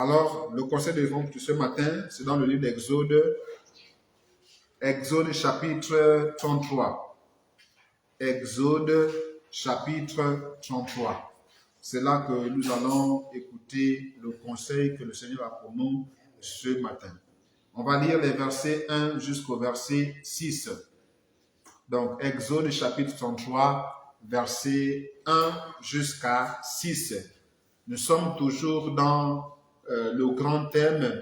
Alors, le conseil de vente de ce matin, c'est dans le livre d'Exode, Exode chapitre 33. Exode chapitre 33. C'est là que nous allons écouter le conseil que le Seigneur a pour nous ce matin. On va lire les versets 1 jusqu'au verset 6. Donc, Exode chapitre 33, versets 1 jusqu'à 6. Nous sommes toujours dans le grand thème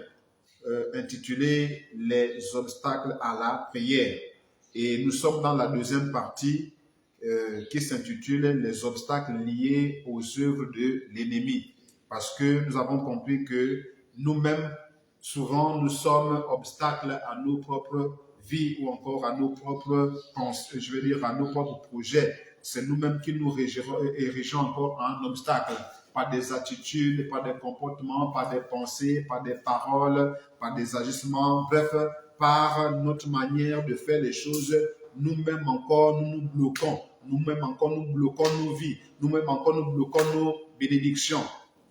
intitulé « Les obstacles à la prière ». Et nous sommes dans la deuxième partie qui s'intitule « Les obstacles liés aux œuvres de l'ennemi ». Parce que nous avons compris que nous-mêmes, souvent, nous sommes obstacles à nos propres vies ou encore à nos propres pensées, je veux dire à nos propres projets. C'est nous-mêmes qui nous érigeons encore en obstacle. Par des attitudes, par des comportements, par des pensées, par des paroles, par des agissements, bref, par notre manière de faire les choses, nous-mêmes encore, nous nous bloquons. Nous-mêmes encore, nous bloquons nos vies. Nous-mêmes encore, nous bloquons nos bénédictions.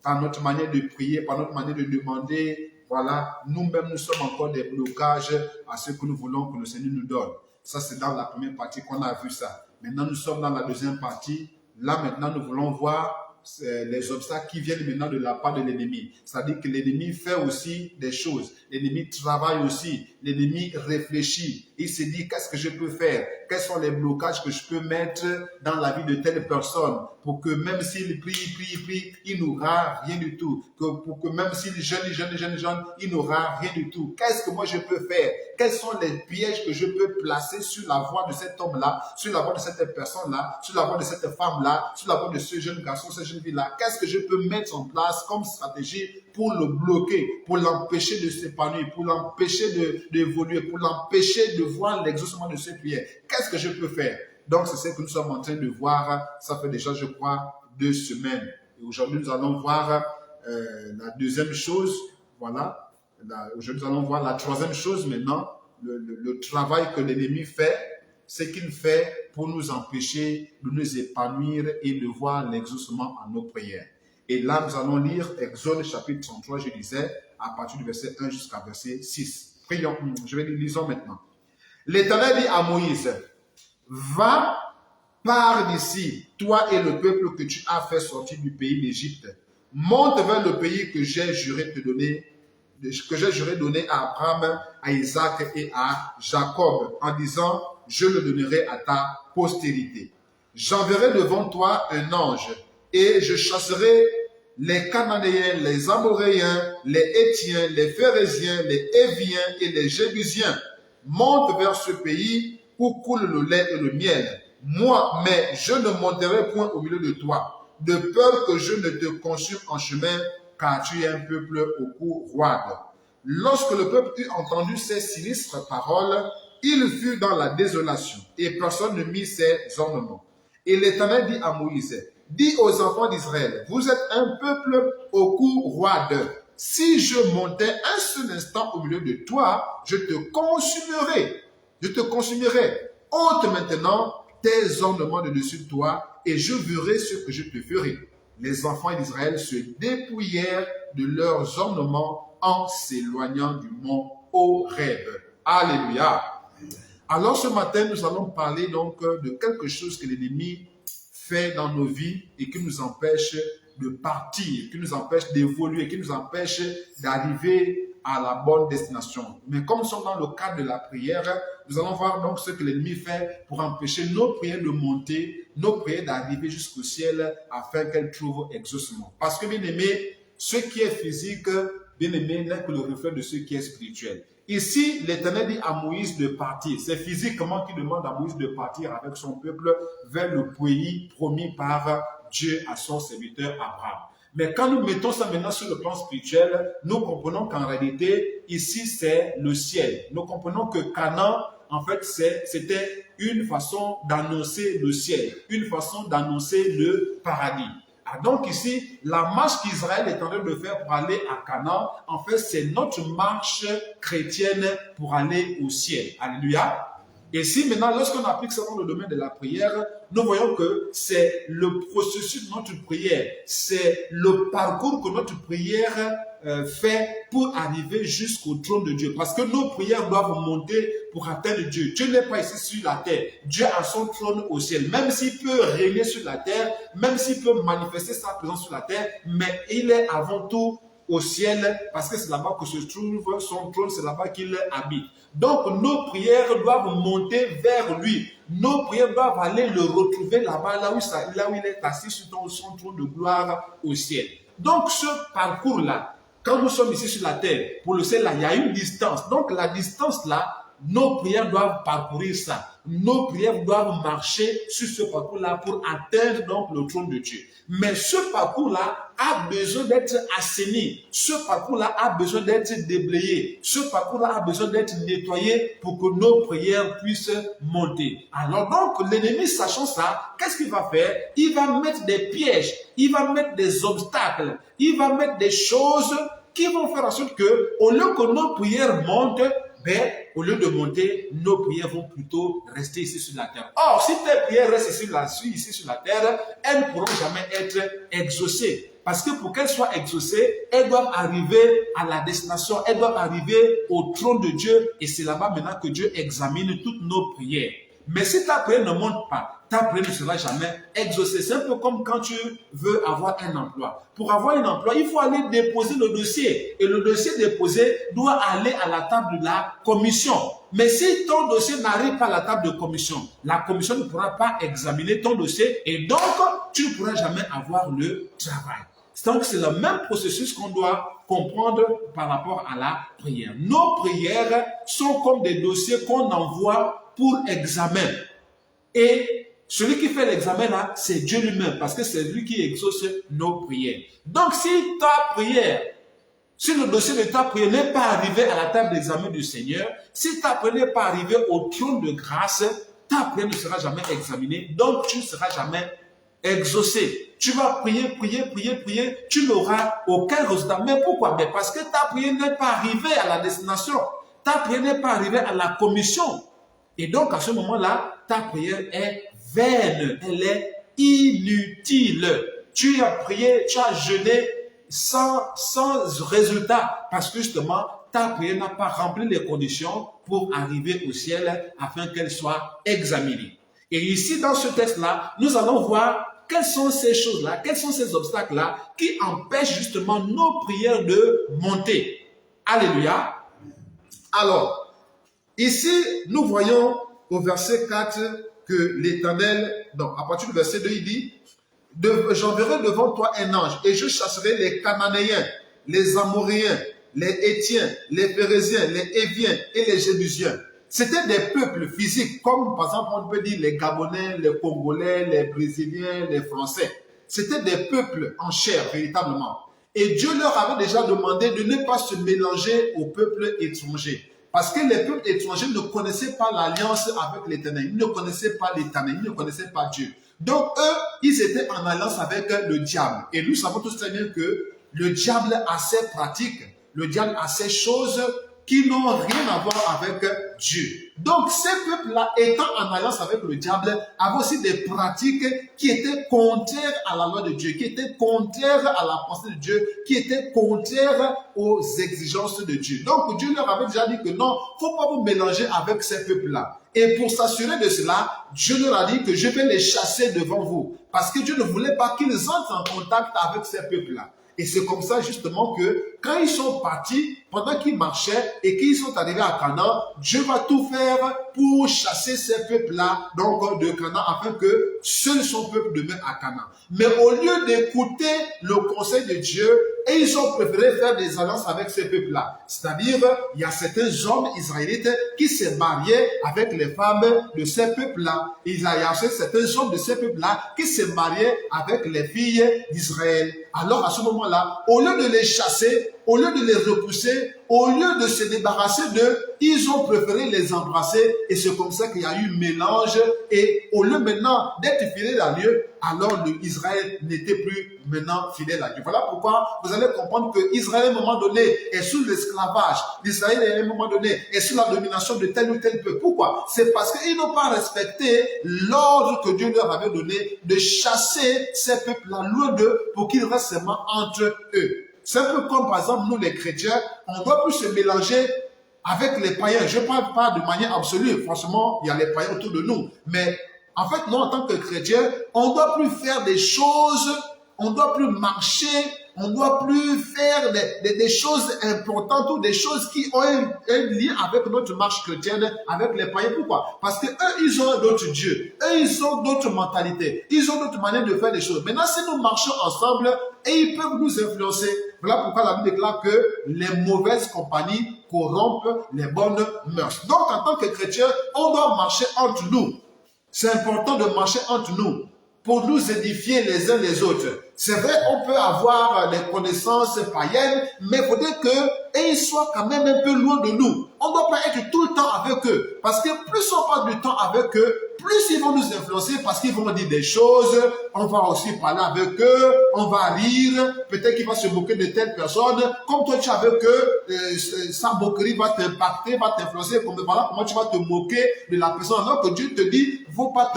Par notre manière de prier, par notre manière de demander, voilà, nous-mêmes, nous sommes encore des blocages à ce que nous voulons que le Seigneur nous donne. Ça, c'est dans la première partie qu'on a vu ça. Maintenant, nous sommes dans la deuxième partie. Là, maintenant, nous voulons voir les obstacles qui viennent maintenant de la part de l'ennemi. C'est-à-dire que l'ennemi fait aussi des choses. L'ennemi travaille aussi. L'ennemi réfléchit. Il se dit, qu'est-ce que je peux faire? Quels sont les blocages que je peux mettre dans la vie de telle personne pour que même s'il prie, il n'aura rien du tout. Pour que même s'il jeûne, il n'aura rien du tout. Qu'est-ce que moi je peux faire? Quels sont les pièges que je peux placer sur la voie de cet homme-là, sur la voie de cette personne-là, sur la voie de cette femme-là, sur la voie de ce jeune garçon, cette jeune fille-là? Qu'est-ce que je peux mettre en place comme stratégie pour le bloquer, pour l'empêcher de s'épanouir, pour l'empêcher d'évoluer, pour l'empêcher de voir l'exaucement de ses prières? Qu'est-ce que je peux faire? Donc, c'est ce que nous sommes en train de voir. Ça fait déjà, je crois, 2 semaines. Et aujourd'hui, nous allons voir la deuxième chose. Voilà. Aujourd'hui, nous allons voir la troisième chose maintenant. Le travail que l'ennemi fait, c'est qu'il fait pour nous empêcher de nous épanouir et de voir l'exaucement à nos prières. Et là, nous allons lire Exode chapitre 33, je disais, à partir du verset 1 jusqu'à verset 6. Prions, lisons maintenant. L'Éternel dit à Moïse, va, pars d'ici, toi et le peuple que tu as fait sortir du pays d'Égypte. Monte vers le pays que j'ai juré donner à Abraham, à Isaac et à Jacob, en disant, je le donnerai à ta postérité. J'enverrai devant toi un ange, et je chasserai les Cananéens, les Amoréens, les Hétiens, les Phérésiens, les Éviens et les Jébusiens. Monte vers ce pays où coule le lait et le miel. Moi, mais je ne monterai point au milieu de toi, de peur que je ne te consume en chemin, car tu es un peuple au cou roide. Lorsque le peuple eut entendu ces sinistres paroles, il fut dans la désolation, et personne ne mit ses ornements. Et l'Éternel dit à Moïse, dis aux enfants d'Israël, vous êtes un peuple au cou roide. Si je montais un seul instant au milieu de toi, je te consumerai. Je te consumerai. Ôte maintenant tes ornements de dessus de toi, et je verrai ce que je te ferai. Les enfants d'Israël se dépouillèrent de leurs ornements en s'éloignant du mont Horeb. Alléluia. Alors ce matin, nous allons parler donc de quelque chose que l'ennemi fait dans nos vies et qui nous empêche de partir, qui nous empêche d'évoluer, qui nous empêche d'arriver à la bonne destination. Mais comme nous sommes dans le cadre de la prière, nous allons voir donc ce que l'ennemi fait pour empêcher nos prières de monter, nos prières d'arriver jusqu'au ciel afin qu'elles trouvent exaucement. Parce que bien aimé, ce qui est physique, bien aimé, n'est que le reflet de ce qui est spirituel. Ici, l'Éternel dit à Moïse de partir. C'est physiquement qu'il demande à Moïse de partir avec son peuple vers le pays promis par Dieu à son serviteur Abraham. Mais quand nous mettons ça maintenant sur le plan spirituel, nous comprenons qu'en réalité, ici, c'est le ciel. Nous comprenons que Canaan, en fait, c'était une façon d'annoncer le ciel, une façon d'annoncer le paradis. Donc ici, la marche qu'Israël est en train de faire pour aller à Canaan, en fait, c'est notre marche chrétienne pour aller au ciel. Alléluia. Et si maintenant, lorsqu'on applique ça dans le domaine de la prière, nous voyons que c'est le processus de notre prière, c'est le parcours que notre prière fait pour arriver jusqu'au trône de Dieu. Parce que nos prières doivent monter pour atteindre Dieu. Dieu n'est pas ici sur la terre. Dieu a son trône au ciel. Même s'il peut régner sur la terre, même s'il peut manifester sa présence sur la terre, mais il est avant tout au ciel, parce que c'est là-bas que se trouve son trône, c'est là-bas qu'il habite. Donc nos prières doivent monter vers lui. Nos prières doivent aller le retrouver là-bas, là où il est assis sur son trône de gloire au ciel. Donc ce parcours-là, quand nous sommes ici sur la terre, pour le ciel, là, il y a une distance. Donc la distance là, nos prières doivent parcourir ça. Nos prières doivent marcher sur ce parcours-là pour atteindre donc le trône de Dieu. Mais ce parcours-là a besoin d'être assaini. Ce parcours-là a besoin d'être déblayé. Ce parcours-là a besoin d'être nettoyé pour que nos prières puissent monter. Alors donc, l'ennemi, sachant ça, qu'est-ce qu'il va faire? Il va mettre des pièges, il va mettre des obstacles, il va mettre des choses qui vont faire en sorte que, au lieu que nos prières montent, au lieu de monter, nos prières vont plutôt rester ici sur la terre. Or, si tes prières restent ici sur la terre, elles ne pourront jamais être exaucées. Parce que pour qu'elles soient exaucées, elles doivent arriver à la destination, elles doivent arriver au trône de Dieu. Et c'est là-bas maintenant que Dieu examine toutes nos prières. Mais si ta prière ne monte pas, ta prière ne sera jamais exaucée. C'est un peu comme quand tu veux avoir un emploi. Pour avoir un emploi, il faut aller déposer le dossier. Et le dossier déposé doit aller à la table de la commission. Mais si ton dossier n'arrive pas à la table de commission, la commission ne pourra pas examiner ton dossier et donc tu ne pourras jamais avoir le travail. Donc c'est le même processus qu'on doit comprendre par rapport à la prière. Nos prières sont comme des dossiers qu'on envoie pour examen. Et celui qui fait l'examen là, c'est Dieu lui-même, parce que c'est lui qui exauce nos prières. Donc si ta prière, si le dossier de ta prière n'est pas arrivé à la table d'examen du Seigneur, si ta prière n'est pas arrivée au trône de grâce, ta prière ne sera jamais examinée, donc tu ne seras jamais exaucé. Tu vas prier, tu n'auras aucun résultat. Mais pourquoi? Mais parce que ta prière n'est pas arrivée à la destination, ta prière n'est pas arrivée à la commission. Et donc, à ce moment-là, ta prière est vaine, elle est inutile. Tu as prié, tu as jeûné sans résultat, parce que justement, ta prière n'a pas rempli les conditions pour arriver au ciel afin qu'elle soit examinée. Et ici, dans ce texte-là, nous allons voir quelles sont ces choses-là, quels sont ces obstacles-là qui empêchent justement nos prières de monter. Alléluia. Alors, ici, nous voyons au verset 4 que l'Éternel, donc à partir du verset 2, il dit, j'enverrai devant toi un ange et je chasserai les Cananéens, les Amoréens, les Hétiens, les Phérésiens, les Héviens et les Jébusiens. C'était des peuples physiques, comme par exemple on peut dire les Gabonais, les Congolais, les Brésiliens, les Français. C'était des peuples en chair, véritablement. Et Dieu leur avait déjà demandé de ne pas se mélanger aux peuples étrangers. Parce que les peuples étrangers ne connaissaient pas l'alliance avec l'Éternel. Ils ne connaissaient pas l'Éternel, ils ne connaissaient pas Dieu. Donc eux, ils étaient en alliance avec le diable. Et nous savons tous très bien que le diable a ses pratiques, le diable a ses choses qui n'ont rien à voir avec Dieu. Donc ces peuples-là, étant en alliance avec le diable, avaient aussi des pratiques qui étaient contraires à la loi de Dieu, qui étaient contraires à la pensée de Dieu, qui étaient contraires aux exigences de Dieu. Donc Dieu leur avait déjà dit que non, il ne faut pas vous mélanger avec ces peuples-là. Et pour s'assurer de cela, Dieu leur a dit que je vais les chasser devant vous. Parce que Dieu ne voulait pas qu'ils entrent en contact avec ces peuples-là. Et c'est comme ça justement que quand ils sont partis, pendant qu'ils marchaient et qu'ils sont arrivés à Canaan, Dieu va tout faire pour chasser ces peuples-là, donc de Canaan, afin que seul son peuple demeure à Canaan. Mais au lieu d'écouter le conseil de Dieu, et ils ont préféré faire des alliances avec ces peuples-là. C'est-à-dire, il y a certains hommes israélites qui se mariaient avec les femmes de ces peuples-là. Il y a certains hommes de ces peuples-là qui se mariaient avec les filles d'Israël. Alors à ce moment-là, au lieu de les chasser, au lieu de les repousser, au lieu de se débarrasser d'eux, ils ont préféré les embrasser et c'est comme ça qu'il y a eu mélange et au lieu maintenant d'être fidèle à Dieu, alors Israël n'était plus maintenant fidèle à Dieu. Voilà pourquoi vous allez comprendre que Israël à un moment donné est sous l'esclavage. Israël à un moment donné est sous la domination de tel ou tel peuple. Pourquoi? C'est parce qu'ils n'ont pas respecté l'ordre que Dieu leur avait donné de chasser ces peuples-là loin d'eux pour qu'ils restent seulement entre eux. c'est un peu comme par exemple nous les chrétiens, on ne doit plus se mélanger avec les païens. Je ne parle pas de manière absolue, franchement, il y a les païens autour de nous. Mais en fait, nous, en tant que chrétiens, on ne doit plus faire des choses, on ne doit plus marcher, on ne doit plus faire des choses importantes ou des choses qui ont un lien avec notre marche chrétienne, avec les païens. Pourquoi? Parce que eux, ils ont d'autres dieux. Eux, ils ont d'autres mentalités. Ils ont d'autres manières de faire les choses. Maintenant, si nous marchons ensemble, et ils peuvent nous influencer. Voilà pourquoi la Bible déclare que les mauvaises compagnies corrompent les bonnes mœurs. Donc, en tant que chrétien, on doit marcher entre nous. C'est important de marcher entre nous pour nous édifier les uns les autres. C'est vrai, on peut avoir des connaissances païennes, mais il faudrait qu'ils soient quand même un peu loin de nous. On ne doit pas être tout le temps avec eux. Parce que plus on passe du temps avec eux, plus ils vont nous influencer parce qu'ils vont dire des choses. On va aussi parler avec eux, on va rire. Peut-être qu'il va se moquer de telle personne. Comme toi, tu es avec eux, sa moquerie va t'impacter, va t'influencer. Voilà comment tu vas te moquer de la personne. Alors que Dieu te dit, faut pas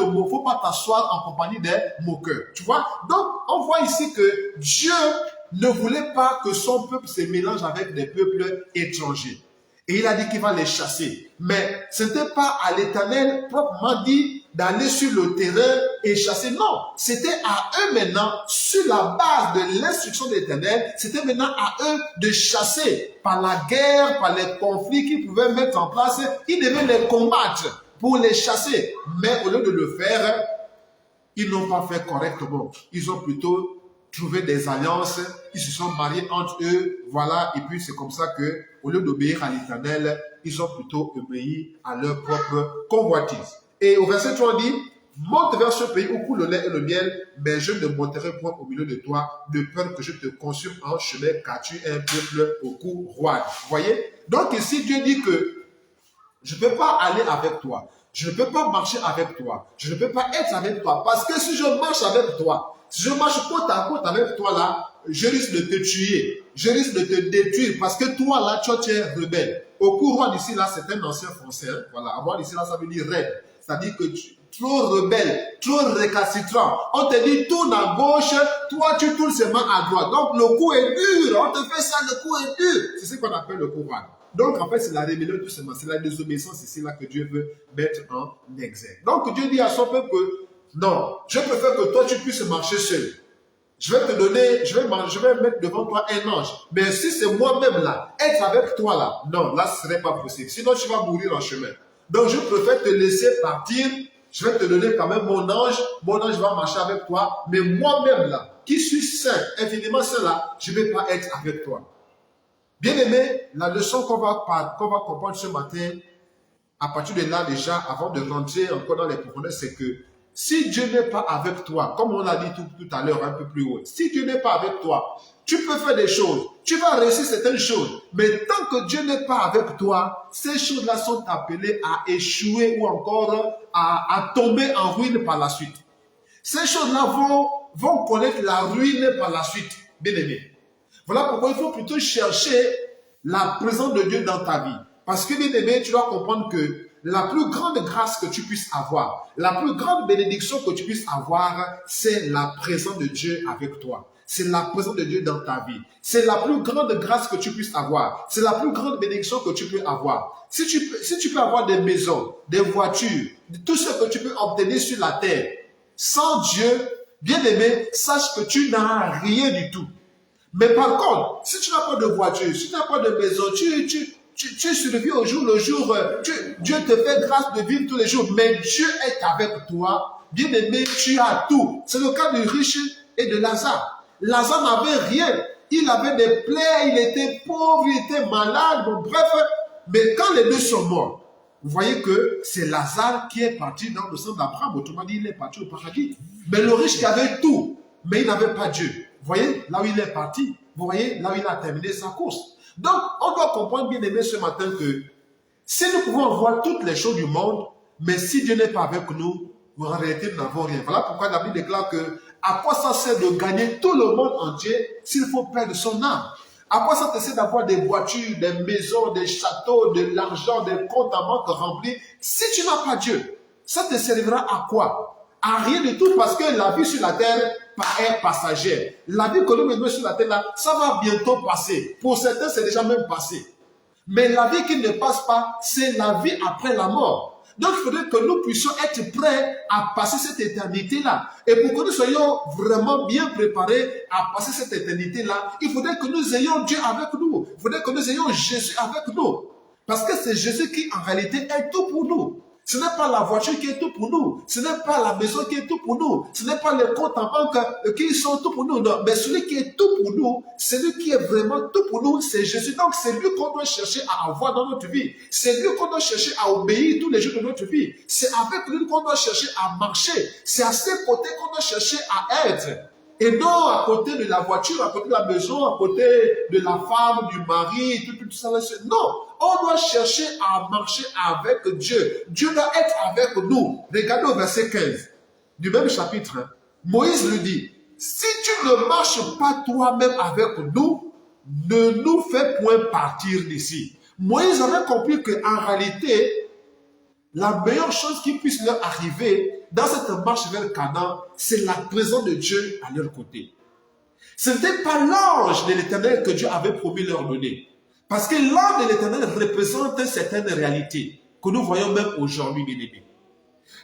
t'asseoir en compagnie des moqueurs. Tu vois? Donc, on voit ici que Dieu ne voulait pas que son peuple se mélange avec des peuples étrangers. Et il a dit qu'il va les chasser. Mais ce n'était pas à l'Éternel proprement dit d'aller sur le terrain et chasser. Non, c'était à eux maintenant, sur la base de l'instruction de l'Éternel, c'était maintenant à eux de chasser par la guerre, par les conflits qu'ils pouvaient mettre en place. Ils devaient les combattre pour les chasser. Mais au lieu de le faire, ils n'ont pas fait correctement. Ils ont plutôt trouvé des alliances, ils se sont mariés entre eux, voilà, et puis c'est comme ça que, au lieu d'obéir à l'Éternel, ils ont plutôt obéi à leur propre convoitise. Et au verset 3, on dit, monte vers ce pays où coule le lait et le miel, mais je ne monterai point au milieu de toi, de peur que je te consume en chemin, car tu es un peuple au cou roide. Vous voyez? Donc ici, Dieu dit que je ne peux pas aller avec toi, je ne peux pas marcher avec toi, je ne peux pas être avec toi, parce que si je marche avec toi, si je marche côte à côte avec toi là, je risque de te tuer, je risque de te détruire, parce que toi là, tu es rebelle. Au cou roide ici là, c'est un ancien français, hein? Voilà, avoir ici là, ça veut dire raide, c'est-à-dire que trop rebelle, trop récalcitrant. On te dit tourne à gauche, toi tu tournes seulement à droite. Donc le coup est dur, on te fait ça, le coup est dur. C'est ce qu'on appelle le cou roide. Donc en fait c'est la rébellion tout simplement, c'est la désobéissance, c'est là que Dieu veut mettre en exergue. Donc Dieu dit à son peuple que non, je préfère que toi tu puisses marcher seul. Je vais te donner, je vais mettre devant toi un ange. Mais si c'est moi-même là, être avec toi là, non, là ce serait pas possible. Sinon tu vas mourir en chemin. Donc je préfère te laisser partir. Je vais te donner quand même mon ange va marcher avec toi, mais moi-même là, qui suis saint, infiniment saint là, je ne vais pas être avec toi. Bien aimé, la leçon qu'on va comprendre ce matin, à partir de là déjà, avant de rentrer encore dans les profondeurs, c'est que si Dieu n'est pas avec toi, comme on l'a dit tout à l'heure un peu plus haut, si Dieu n'est pas avec toi, tu peux faire des choses, tu vas réussir certaines choses, mais tant que Dieu n'est pas avec toi, ces choses-là sont appelées à échouer ou encore à tomber en ruine par la suite. Ces choses-là vont connaître la ruine par la suite, bien aimé. Voilà pourquoi il faut plutôt chercher la présence de Dieu dans ta vie. Parce que, bien aimé, tu dois comprendre que la plus grande grâce que tu puisses avoir, la plus grande bénédiction que tu puisses avoir, c'est la présence de Dieu avec toi. C'est la présence de Dieu dans ta vie. C'est la plus grande grâce que tu puisses avoir. C'est la plus grande bénédiction que tu peux avoir. Si tu peux avoir des maisons, des voitures, tout ce que tu peux obtenir sur la terre, sans Dieu, bien aimé, sache que tu n'as rien du tout. Mais par contre, si tu n'as pas de voiture, si tu n'as pas de maison, tu survis au jour le jour, Dieu te fait grâce de vivre tous les jours, mais Dieu est avec toi. Bien aimé, tu as tout. C'est le cas du riche et de Lazare. Lazare n'avait rien. Il avait des plaies, il était pauvre, il était malade, bon, bref. Mais quand les deux sont morts, vous voyez que c'est Lazare qui est parti dans le sang d'Abraham. Autrement dit, il est parti au paradis. Mais le riche qui avait tout, mais il n'avait pas Dieu. Vous voyez, là où il est parti, vous voyez, là où il a terminé sa course. Donc, on doit comprendre, bien aimé, ce matin que si nous pouvons voir toutes les choses du monde, mais si Dieu n'est pas avec nous, en réalité, nous n'avons rien. Voilà pourquoi la Bible déclare que à quoi ça sert de gagner tout le monde entier s'il faut perdre son âme? À quoi ça te sert d'avoir des voitures, des maisons, des châteaux, de l'argent, des comptes en banque remplis si tu n'as pas Dieu? Ça te servira à quoi? À rien du tout, parce que la vie sur la terre est passagère. La vie que nous menons sur la terre, là, ça va bientôt passer. Pour certains, c'est déjà même passé. Mais la vie qui ne passe pas, c'est la vie après la mort. Donc, il faudrait que nous puissions être prêts à passer cette éternité-là. Et pour que nous soyons vraiment bien préparés à passer cette éternité-là, il faudrait que nous ayons Dieu avec nous. Il faudrait que nous ayons Jésus avec nous. Parce que c'est Jésus qui, en réalité, est tout pour nous. Ce n'est pas la voiture qui est tout pour nous. Ce n'est pas la maison qui est tout pour nous. Ce n'est pas les comptes en banque qui sont tout pour nous. Non, mais celui qui est tout pour nous, celui qui est vraiment tout pour nous, c'est Jésus. Donc, c'est lui qu'on doit chercher à avoir dans notre vie. C'est lui qu'on doit chercher à obéir tous les jours de notre vie. C'est avec lui qu'on doit chercher à marcher. C'est à ses côtés qu'on doit chercher à être. Et non à côté de la voiture, à côté de la maison, à côté de la femme, du mari, tout ça. Non, on doit chercher à marcher avec Dieu. Dieu doit être avec nous. Regardez au verset 15 du même chapitre. Moïse lui dit, si tu ne marches pas toi-même avec nous, ne nous fais point partir d'ici. Moïse avait compris qu'en réalité, la meilleure chose qui puisse leur arriver dans cette marche vers Canaan, c'est la présence de Dieu à leur côté. Ce n'était pas l'ange de l'Éternel que Dieu avait promis leur donner. Parce que l'ange de l'Éternel représente certaines réalités que nous voyons même aujourd'hui, bien aimés.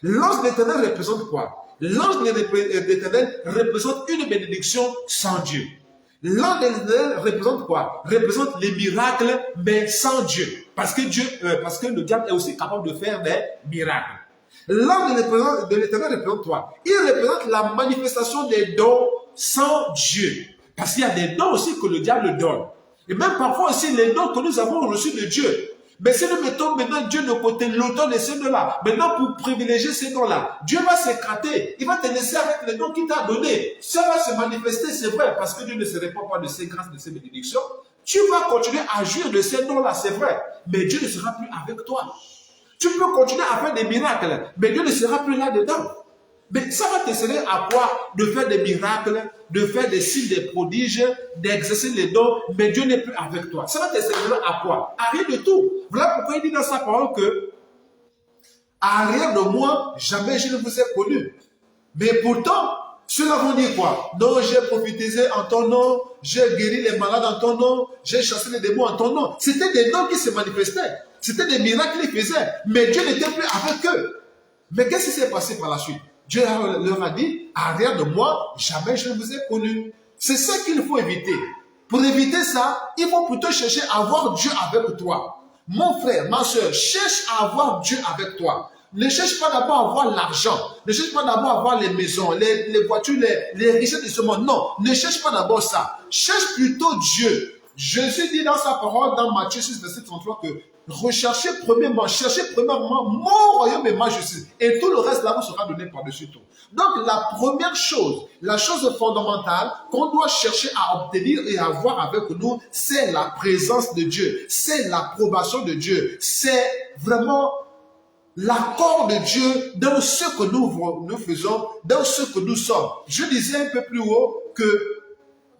L'ange de l'Éternel représente quoi? L'ange de l'Éternel représente une bénédiction sans Dieu. L'ange de l'Éternel représente quoi? Représente les miracles, mais sans Dieu. Parce que le diable est aussi capable de faire des miracles. L'ange de l'Éternel représente quoi? Il représente la manifestation des dons sans Dieu. Parce qu'il y a des dons aussi que le diable donne. Et même parfois aussi les dons que nous avons reçus de Dieu. Mais si nous mettons maintenant Dieu de côté, l'auteur de ces dons-là, maintenant pour privilégier ces dons-là, Dieu va s'écarter. Il va te laisser avec les dons qu'il t'a donnés. Ça va se manifester, c'est vrai, parce que Dieu ne se répand pas de ses grâces, de ses bénédictions. Tu vas continuer à jouir de ces dons-là, c'est vrai. Mais Dieu ne sera plus avec toi. Tu peux continuer à faire des miracles, mais Dieu ne sera plus là-dedans. Mais ça va te servir à quoi? De faire des miracles, de faire des signes, des prodiges, d'exercer les dons, mais Dieu n'est plus avec toi. Ça va te servir à quoi? À rien de tout. Voilà pourquoi il dit dans sa parole que à rien de moi, jamais je ne vous ai connu. Mais pourtant, ceux-là vont dire quoi? Non, j'ai prophétisé en ton nom, j'ai guéri les malades en ton nom, j'ai chassé les démons en ton nom. C'était des dons qui se manifestaient. C'était des miracles qu'ils faisaient. Mais Dieu n'était plus avec eux. Mais qu'est-ce qui s'est passé par la suite? Dieu leur a dit, arrière de moi, jamais je ne vous ai connu. C'est ça qu'il faut éviter. Pour éviter ça, il faut plutôt chercher à avoir Dieu avec toi. Mon frère, ma soeur, cherche à avoir Dieu avec toi. Ne cherche pas d'abord à avoir l'argent. Ne cherche pas d'abord à avoir les maisons, les voitures, les richesses de ce monde. Non, ne cherche pas d'abord ça. Cherche plutôt Dieu. Jésus dit dans sa parole, dans Matthieu 6, verset 33, que cherchez premièrement mon royaume et ma justice. Et tout le reste là vous sera donné par-dessus tout. Donc la première chose, la chose fondamentale qu'on doit chercher à obtenir et à avoir avec nous, c'est la présence de Dieu. C'est l'approbation de Dieu. C'est vraiment l'accord de Dieu dans ce que nous faisons, dans ce que nous sommes. Je disais un peu plus haut que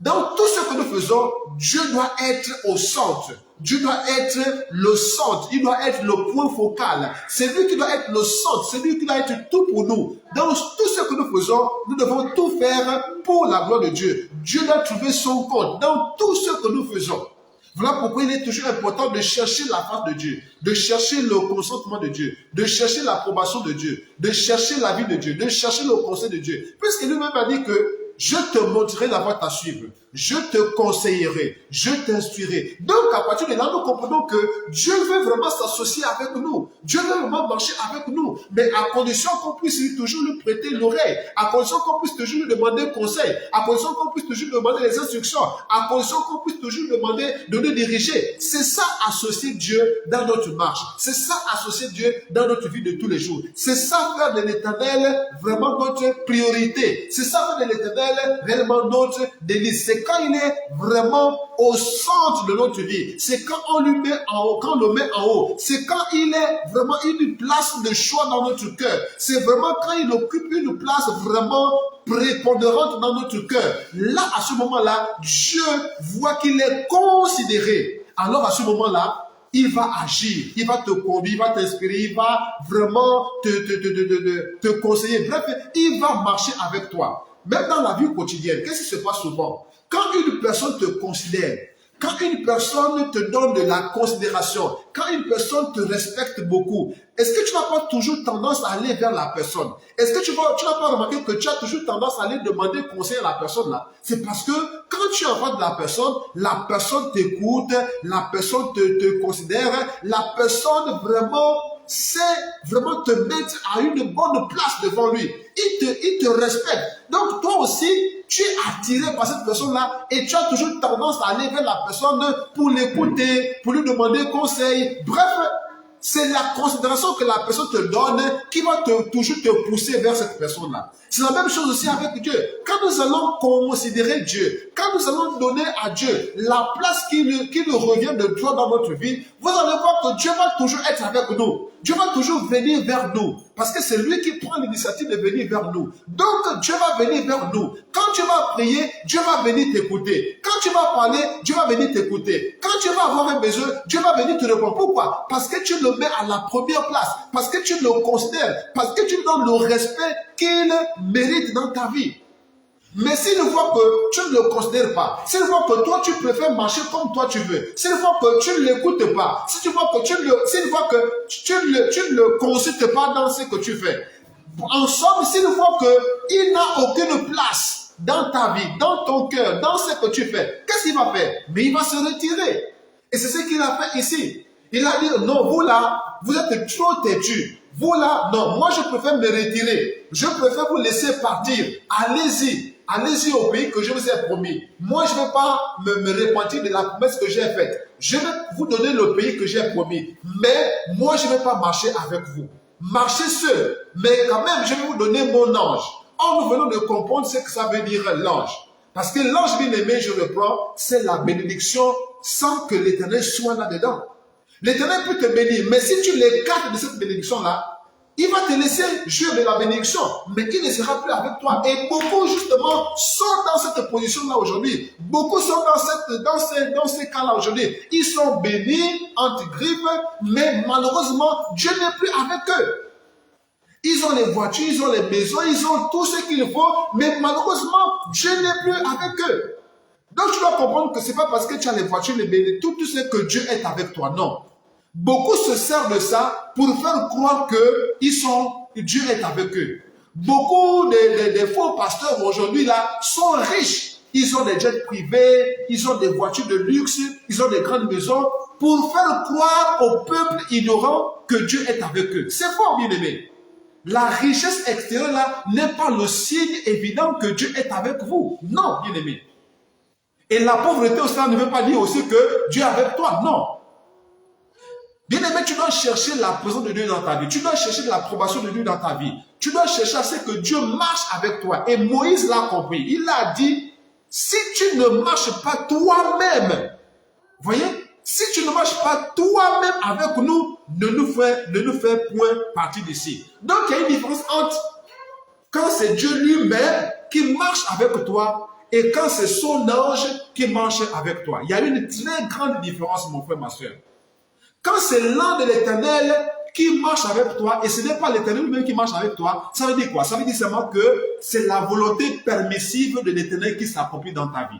dans tout ce que nous faisons, Dieu doit être au centre. Dieu doit être le centre. Il doit être le point focal. C'est lui qui doit être le centre. C'est lui qui doit être tout pour nous. Dans tout ce que nous faisons, nous devons tout faire pour la gloire de Dieu. Dieu doit trouver son compte dans tout ce que nous faisons. Voilà pourquoi il est toujours important de chercher la face de Dieu, de chercher le consentement de Dieu, de chercher l'approbation de Dieu, de chercher la vie de Dieu, de chercher le conseil de Dieu. Puisque lui-même a dit que je te montrerai la voie à suivre. Je te conseillerai. Je t'instruirai. Donc, à partir de là, nous comprenons que Dieu veut vraiment s'associer avec nous. Dieu veut vraiment marcher avec nous. Mais à condition qu'on puisse toujours lui prêter l'oreille. À condition qu'on puisse toujours lui demander conseil. À condition qu'on puisse toujours lui demander les instructions. À condition qu'on puisse toujours lui demander de nous diriger. C'est ça, associer Dieu dans notre marche. C'est ça, associer Dieu dans notre vie de tous les jours. C'est ça, faire de l'Éternel vraiment notre priorité. C'est ça, faire de l'Éternel réellement notre délice. C'est quand il est vraiment au centre de notre vie. C'est quand on lui met en haut, quand on le met en haut. C'est quand il est vraiment une place de choix dans notre cœur. C'est vraiment quand il occupe une place vraiment prépondérante dans notre cœur. Là, à ce moment-là, Dieu voit qu'il est considéré. Alors, à ce moment-là, il va agir, il va te conduire, il va t'inspirer, il va vraiment te conseiller. Bref, il va marcher avec toi. même dans la vie quotidienne, qu'est-ce qui se passe souvent? Quand une personne te considère, quand une personne te donne de la considération, quand une personne te respecte beaucoup, est-ce que tu n'as pas toujours tendance à aller vers la personne? Est-ce que tu n'as pas remarqué que tu as toujours tendance à aller demander conseil à la personne là? C'est parce que quand tu es en face de la personne t'écoute, la personne te considère, la personne vraiment sait vraiment te mettre à une bonne place devant lui. Il te respecte. Donc toi aussi, tu es attiré par cette personne-là et tu as toujours tendance à aller vers la personne pour l'écouter, pour lui demander conseil. Bref, c'est la considération que la personne te donne qui va toujours te pousser vers cette personne-là. C'est la même chose aussi avec Dieu. Quand nous allons considérer Dieu, quand nous allons donner à Dieu la place qui lui revient de droit dans notre vie, vous allez voir que Dieu va toujours être avec nous. Dieu va toujours venir vers nous. Parce que c'est lui qui prend l'initiative de venir vers nous. Donc Dieu va venir vers nous. Quand tu vas prier, Dieu va venir t'écouter. Quand tu vas parler, Dieu va venir t'écouter. Quand tu vas avoir un besoin, Dieu va venir te répondre. Pourquoi? Parce que tu le mets à la première place. Parce que tu le considères. Parce que tu lui donnes le respect qu'il mérite dans ta vie. Mais s'il voit que tu ne le considères pas, s'il voit que toi tu préfères marcher comme toi tu veux, s'il voit que tu ne l'écoutes pas, s'il voit que tu ne le consultes pas dans ce que tu fais, en somme, s'il voit qu'il n'a aucune place dans ta vie, dans ton cœur, dans ce que tu fais, qu'est-ce qu'il va faire? Mais il va se retirer. Et c'est ce qu'il a fait ici. Il a dit, non, vous là, vous êtes trop têtus. Vous là, non, moi je préfère me retirer. Je préfère vous laisser partir. Allez-y. Allez-y au pays que je vous ai promis. Moi, je ne vais pas me repentir de la promesse que j'ai faite. Je vais vous donner le pays que j'ai promis. Mais moi, je ne vais pas marcher avec vous. Marchez seul. Mais quand même, je vais vous donner mon ange. Or, nous venons de comprendre ce que ça veut dire l'ange. Parce que l'ange bien-aimé, je reprends, c'est la bénédiction sans que l'Éternel soit là-dedans. L'Éternel peut te bénir, mais si tu l'écartes de cette bénédiction-là, il va te laisser jouir de la bénédiction, mais il ne sera plus avec toi. Et beaucoup, justement, sont dans cette position-là aujourd'hui. Beaucoup sont dans ces cas-là aujourd'hui. Ils sont bénis, anti-grippe, mais malheureusement, Dieu n'est plus avec eux. Ils ont les voitures, ils ont les maisons, ils ont tout ce qu'il faut, mais malheureusement, Dieu n'est plus avec eux. Donc, tu dois comprendre que ce n'est pas parce que tu as les voitures, les maisons, tout ce que Dieu est avec toi, non. Beaucoup se servent de ça pour faire croire que Dieu est avec eux. Beaucoup de faux pasteurs aujourd'hui là sont riches. Ils ont des jets privés, ils ont des voitures de luxe, ils ont des grandes maisons pour faire croire au peuple ignorant que Dieu est avec eux. C'est fort, bien aimé. La richesse extérieure là n'est pas le signe évident que Dieu est avec vous. Non, bien aimé. Et la pauvreté aussi ne veut pas dire aussi que Dieu est avec toi. Non. Bien-aimé, tu dois chercher la présence de Dieu dans ta vie. Tu dois chercher l'approbation de Dieu dans ta vie. Tu dois chercher à ce que Dieu marche avec toi. Et Moïse l'a compris. Il a dit, si tu ne marches pas toi-même, voyez, si tu ne marches pas toi-même avec nous, ne nous fais point partie d'ici. Donc, il y a une différence entre quand c'est Dieu lui-même qui marche avec toi et quand c'est son ange qui marche avec toi. Il y a une très grande différence, mon frère, ma soeur. Quand c'est l'ange de l'Éternel qui marche avec toi, et ce n'est pas l'Éternel lui-même qui marche avec toi, ça veut dire quoi? Ça veut dire seulement que c'est la volonté permissive de l'Éternel qui s'accomplit dans ta vie.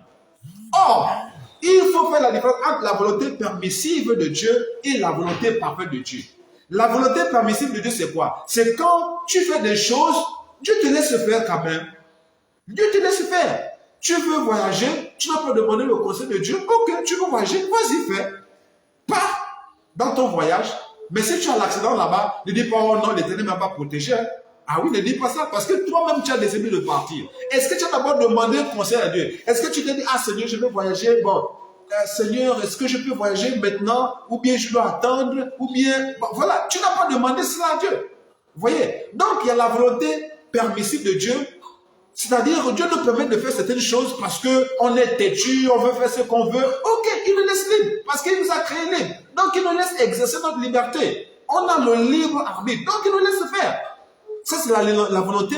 Or, il faut faire la différence entre la volonté permissive de Dieu et la volonté parfaite de Dieu. La volonté permissive de Dieu, c'est quoi? C'est quand tu fais des choses, Dieu te laisse faire quand même. Dieu te laisse faire. Tu veux voyager, tu n'as pas demandé le conseil de Dieu. Ok, tu veux voyager, vas-y, fais. Pars dans ton voyage, mais si tu as l'accident là-bas, ne dis pas, oh non, l'Éternel ne m'a pas protégé. Ah oui, ne dis pas ça, parce que toi-même, tu as décidé de partir. Est-ce que tu as d'abord demandé conseil à Dieu? Est-ce que tu t'es dit, ah Seigneur, je vais voyager, bon, Seigneur, est-ce que je peux voyager maintenant, ou bien je dois attendre, ou bien, bon, voilà, tu n'as pas demandé cela à Dieu. Vous voyez? Donc, il y a la volonté permissive de Dieu. C'est-à-dire que Dieu nous permet de faire certaines choses parce qu'on est têtu, on veut faire ce qu'on veut. Ok, il nous laisse libre parce qu'il nous a créé libre. Donc il nous laisse exercer notre liberté. On a le libre arbitre. Donc il nous laisse faire. Ça, c'est la volonté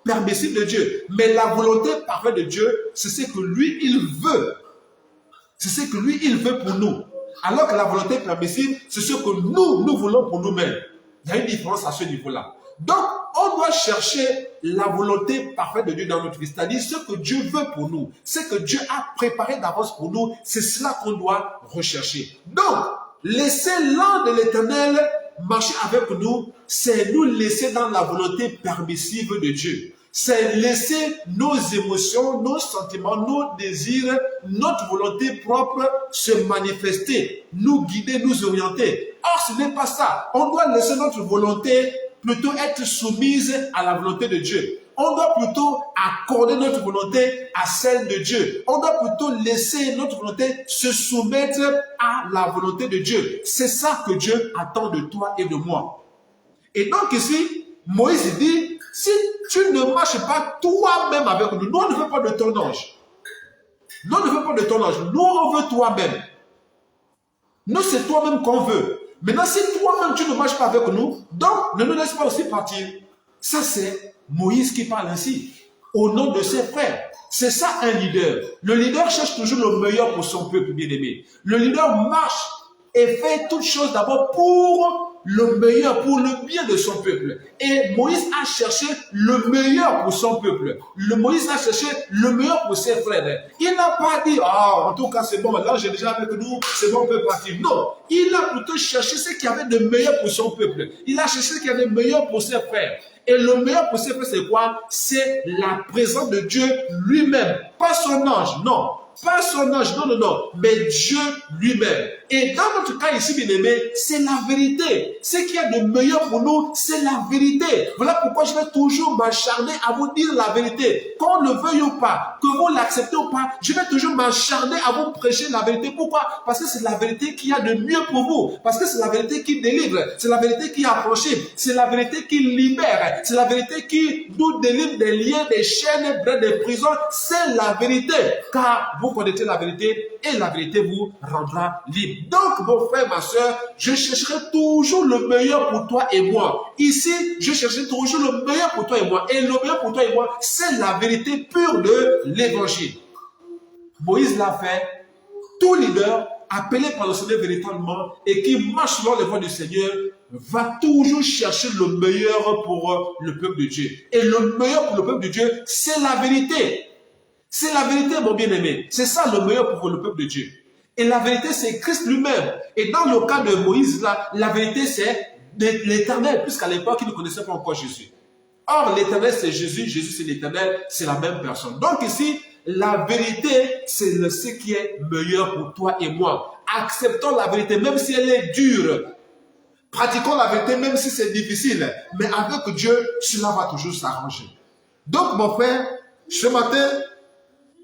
permissive de Dieu. Mais la volonté parfaite de Dieu, c'est ce que lui, il veut. C'est ce que lui, il veut pour nous. Alors que la volonté permissive, c'est ce que nous voulons pour nous-mêmes. Il y a une différence à ce niveau-là. Donc, on on doit chercher la volonté parfaite de Dieu dans notre vie. C'est-à-dire ce que Dieu veut pour nous, ce que Dieu a préparé d'avance pour nous, c'est cela qu'on doit rechercher. Donc, laisser l'an de l'Éternel marcher avec nous, c'est nous laisser dans la volonté permissive de Dieu. C'est laisser nos émotions, nos sentiments, nos désirs, notre volonté propre se manifester, nous guider, nous orienter. Or, ce n'est pas ça. On doit laisser notre volonté plutôt être soumise à la volonté de Dieu. On doit plutôt accorder notre volonté à celle de Dieu. On doit plutôt laisser notre volonté se soumettre à la volonté de Dieu. C'est ça que Dieu attend de toi et de moi. Et donc ici, Moïse dit, si tu ne marches pas toi-même avec nous, nous on ne veut pas de ton ange. Nous on ne veut pas de ton ange. Nous on veut toi-même. Nous c'est toi-même qu'on veut. Maintenant si toi-même tu ne marches pas avec nous, donc ne nous laisse pas aussi partir. Ça c'est Moïse qui parle ainsi, au nom de ses frères. C'est ça un leader. Le leader cherche toujours le meilleur pour son peuple bien-aimé. Le leader marche et fait toutes choses d'abord pour le meilleur, pour le bien de son peuple. Et Moïse a cherché le meilleur pour son peuple. Moïse a cherché le meilleur pour ses frères. Il n'a pas dit, ah, en tout cas c'est bon, là j'ai déjà avec nous, c'est bon, on peut partir. Non, il a plutôt cherché ce qu'il y avait de meilleur pour son peuple. Il a cherché ce qu'il y avait de meilleur pour ses frères. Et le meilleur pour ses frères, c'est quoi? C'est la présence de Dieu lui-même. Pas son ange, non. Pas son ange, non, non, non, mais Dieu lui-même. Et dans notre cas ici, bien aimé, c'est la vérité. Ce qu'il y a de meilleur pour nous, c'est la vérité. Voilà pourquoi je vais toujours m'acharner à vous dire la vérité. Qu'on le veuille ou pas, que vous l'acceptez ou pas, je vais toujours m'acharner à vous prêcher la vérité. Pourquoi? Parce que c'est la vérité qu'il y a de mieux pour vous. Parce que c'est la vérité qui délivre. C'est la vérité qui affranchit. C'est la vérité qui libère. C'est la vérité qui nous délivre des liens, des chaînes, des prisons. C'est la vérité. Car vous connaissez la vérité et la vérité vous rendra libre. Donc, mon frère, ma soeur, je chercherai toujours le meilleur pour toi et moi. Ici, je chercherai toujours le meilleur pour toi et moi. Et le meilleur pour toi et moi, c'est la vérité pure de l'évangile. Moïse l'a fait. Tout leader appelé par le Seigneur véritablement et qui marche selon les voies du Seigneur va toujours chercher le meilleur pour le peuple de Dieu. Et le meilleur pour le peuple de Dieu, c'est la vérité. C'est la vérité, mon bien-aimé. C'est ça le meilleur pour le peuple de Dieu. Et la vérité, c'est Christ lui-même. Et dans le cas de Moïse, là, la vérité, c'est l'Éternel, puisqu'à l'époque, il ne connaissait pas encore Jésus. Or, l'Éternel, c'est Jésus. Jésus, c'est l'Éternel. C'est la même personne. Donc ici, la vérité, c'est ce qui est meilleur pour toi et moi. Acceptons la vérité, même si elle est dure. Pratiquons la vérité, même si c'est difficile. Mais avec Dieu, cela va toujours s'arranger. Donc, mon frère, ce matin,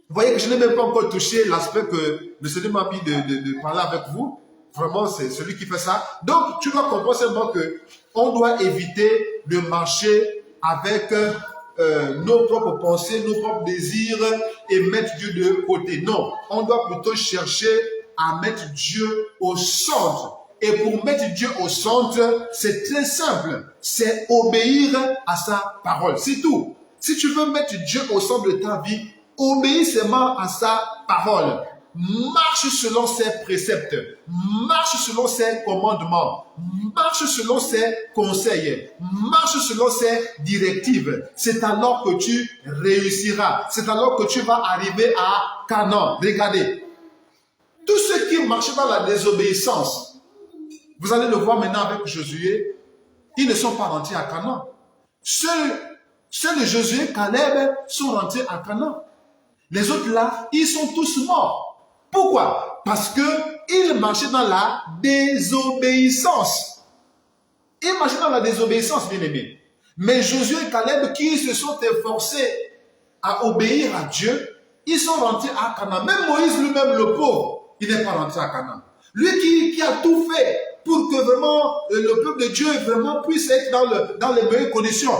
vous voyez que je n'ai même pas encore touché l'aspect que le Seigneur m'a mis de parler avec vous. Vraiment, c'est celui qui fait ça. Donc, tu dois comprendre seulement que on doit éviter de marcher avec nos propres pensées, nos propres désirs et mettre Dieu de côté. Non, on doit plutôt chercher à mettre Dieu au centre. Et pour mettre Dieu au centre, c'est très simple. C'est obéir à sa parole. C'est tout. Si tu veux mettre Dieu au centre de ta vie, obéis seulement à sa parole. Marche selon ses préceptes. Marche selon ses commandements. Marche selon ses conseils. Marche selon ses directives. C'est alors que tu réussiras. C'est alors que tu vas arriver à Canaan. Regardez. Tous ceux qui marchaient dans la désobéissance, vous allez le voir maintenant avec Josué, ils ne sont pas rentrés à Canaan. Seuls Josué et Caleb sont rentrés à Canaan. Les autres là, ils sont tous morts. Pourquoi? Parce qu'ils marchaient dans la désobéissance. Ils marchaient dans la désobéissance, bien aimés. Mais Josué et Caleb, qui se sont efforcés à obéir à Dieu, ils sont rentrés à Canaan. Même Moïse lui-même, le pauvre, il n'est pas rentré à Canaan. Lui qui a tout fait pour que vraiment le peuple de Dieu vraiment puisse être dans les meilleures conditions,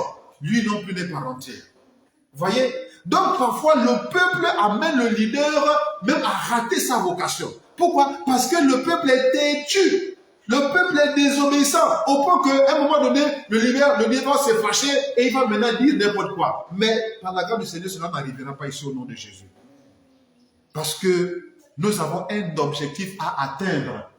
lui non plus n'est pas rentré. Vous voyez? Donc parfois le peuple amène le leader même à rater sa vocation. Pourquoi? Parce que le peuple est têtu. Le peuple est désobéissant. Au point qu'à un moment donné, le leader va se fâcher et il va maintenant dire n'importe quoi. Mais par la grâce du Seigneur, cela n'arrivera pas ici au nom de Jésus. Parce que nous avons un objectif à atteindre.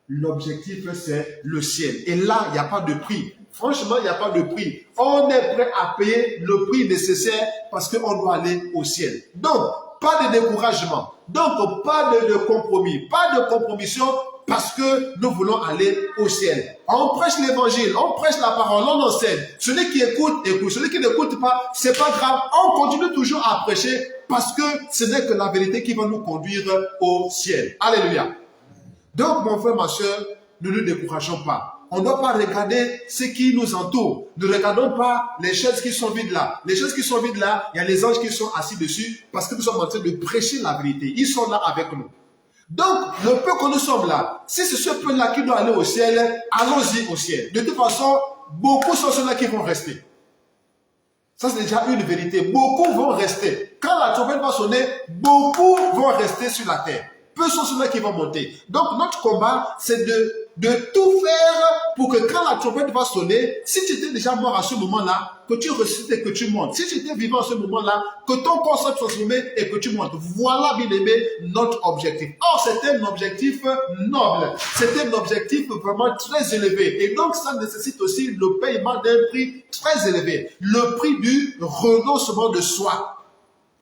L'objectif, c'est le ciel. Et là, il n'y a pas de prix. Franchement, il n'y a pas de prix. On est prêt à payer le prix nécessaire parce qu'on doit aller au ciel. Donc, pas de découragement. Donc, pas de compromis. Pas de compromission parce que nous voulons aller au ciel. On prêche l'évangile, on prêche la parole, on enseigne. Celui qui écoute, écoute. Celui qui n'écoute pas, c'est pas grave. On continue toujours à prêcher parce que ce n'est que la vérité qui va nous conduire au ciel. Alléluia. Donc, mon frère, ma soeur, ne nous décourageons pas. On ne doit pas regarder ce qui nous entoure. Ne regardons pas les chaises qui sont vides là. Les chaises qui sont vides là, il y a les anges qui sont assis dessus parce que nous sommes en train de prêcher la vérité. Ils sont là avec nous. Donc, le peu que nous sommes là, si c'est ce peu-là qui doit aller au ciel, allons-y au ciel. De toute façon, beaucoup sont ceux-là qui vont rester. Ça, c'est déjà une vérité. Beaucoup vont rester. Quand la trompette va sonner, beaucoup vont rester sur la terre. Peu sont ceux-là qui vont monter. Donc, notre combat, c'est de tout faire pour que quand la trompette va sonner, si tu étais déjà mort à ce moment-là, que tu ressuscites et que tu montes. Si tu étais vivant à ce moment-là, que ton corps soit transformé et que tu montes. Voilà, bien aimé, notre objectif. Or, c'était un objectif noble. C'était un objectif vraiment très élevé. Et donc, ça nécessite aussi le paiement d'un prix très élevé. Le prix du renoncement de soi.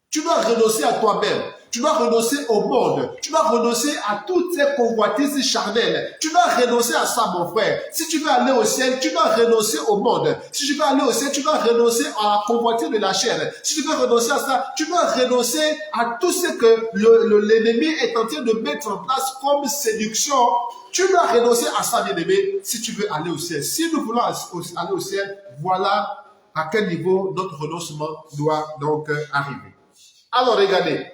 Tu dois renoncer à toi-même. Tu dois renoncer au monde. Tu dois renoncer à toutes ces convoitises charnelles. Tu dois renoncer à ça, mon frère. Si tu veux aller au ciel, tu dois renoncer au monde. Si tu veux aller au ciel, tu dois renoncer à la convoitise de la chair. Si tu veux renoncer à ça, tu dois renoncer à tout ce que l'ennemi est en train de mettre en place comme séduction. Tu dois renoncer à ça, bien-aimé, si tu veux aller au ciel. Si nous voulons aller au ciel, voilà à quel niveau notre renoncement doit donc arriver. Alors, regardez.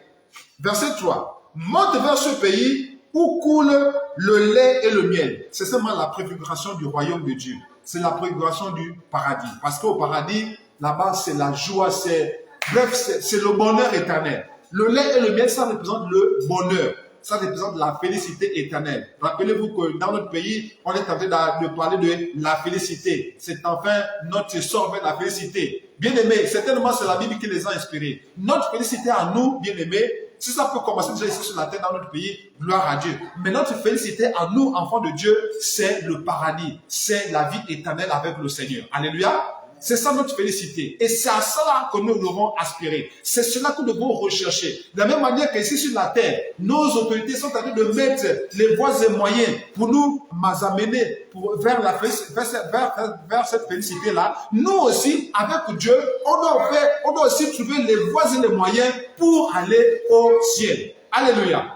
Verset 3. Monte vers ce pays où coule le lait et le miel. C'est seulement la préfiguration du royaume de Dieu. C'est la préfiguration du paradis. Parce qu'au paradis, là-bas, c'est la joie, c'est le bonheur éternel. Le lait et le miel, ça représente le bonheur. Ça représente la félicité éternelle. Rappelez-vous que dans notre pays, on est en train de parler de la félicité. C'est enfin notre sort vers la félicité. Bien-aimés, certainement c'est la Bible qui les a inspirés. Notre félicité à nous, bien-aimés, si ça peut commencer déjà ici sur la terre dans notre pays, gloire à Dieu. Mais notre félicité à nous, enfants de Dieu, c'est le paradis. C'est la vie éternelle avec le Seigneur. Alléluia. C'est ça notre félicité. Et c'est à cela que nous devons aspirer. C'est cela que nous devons rechercher. De la même manière qu'ici sur la terre, nos autorités sont en train de mettre les voies et moyens pour nous amener vers cette félicité-là. Nous aussi, avec Dieu, on doit aussi trouver les voies et les moyens pour aller au ciel. Alléluia.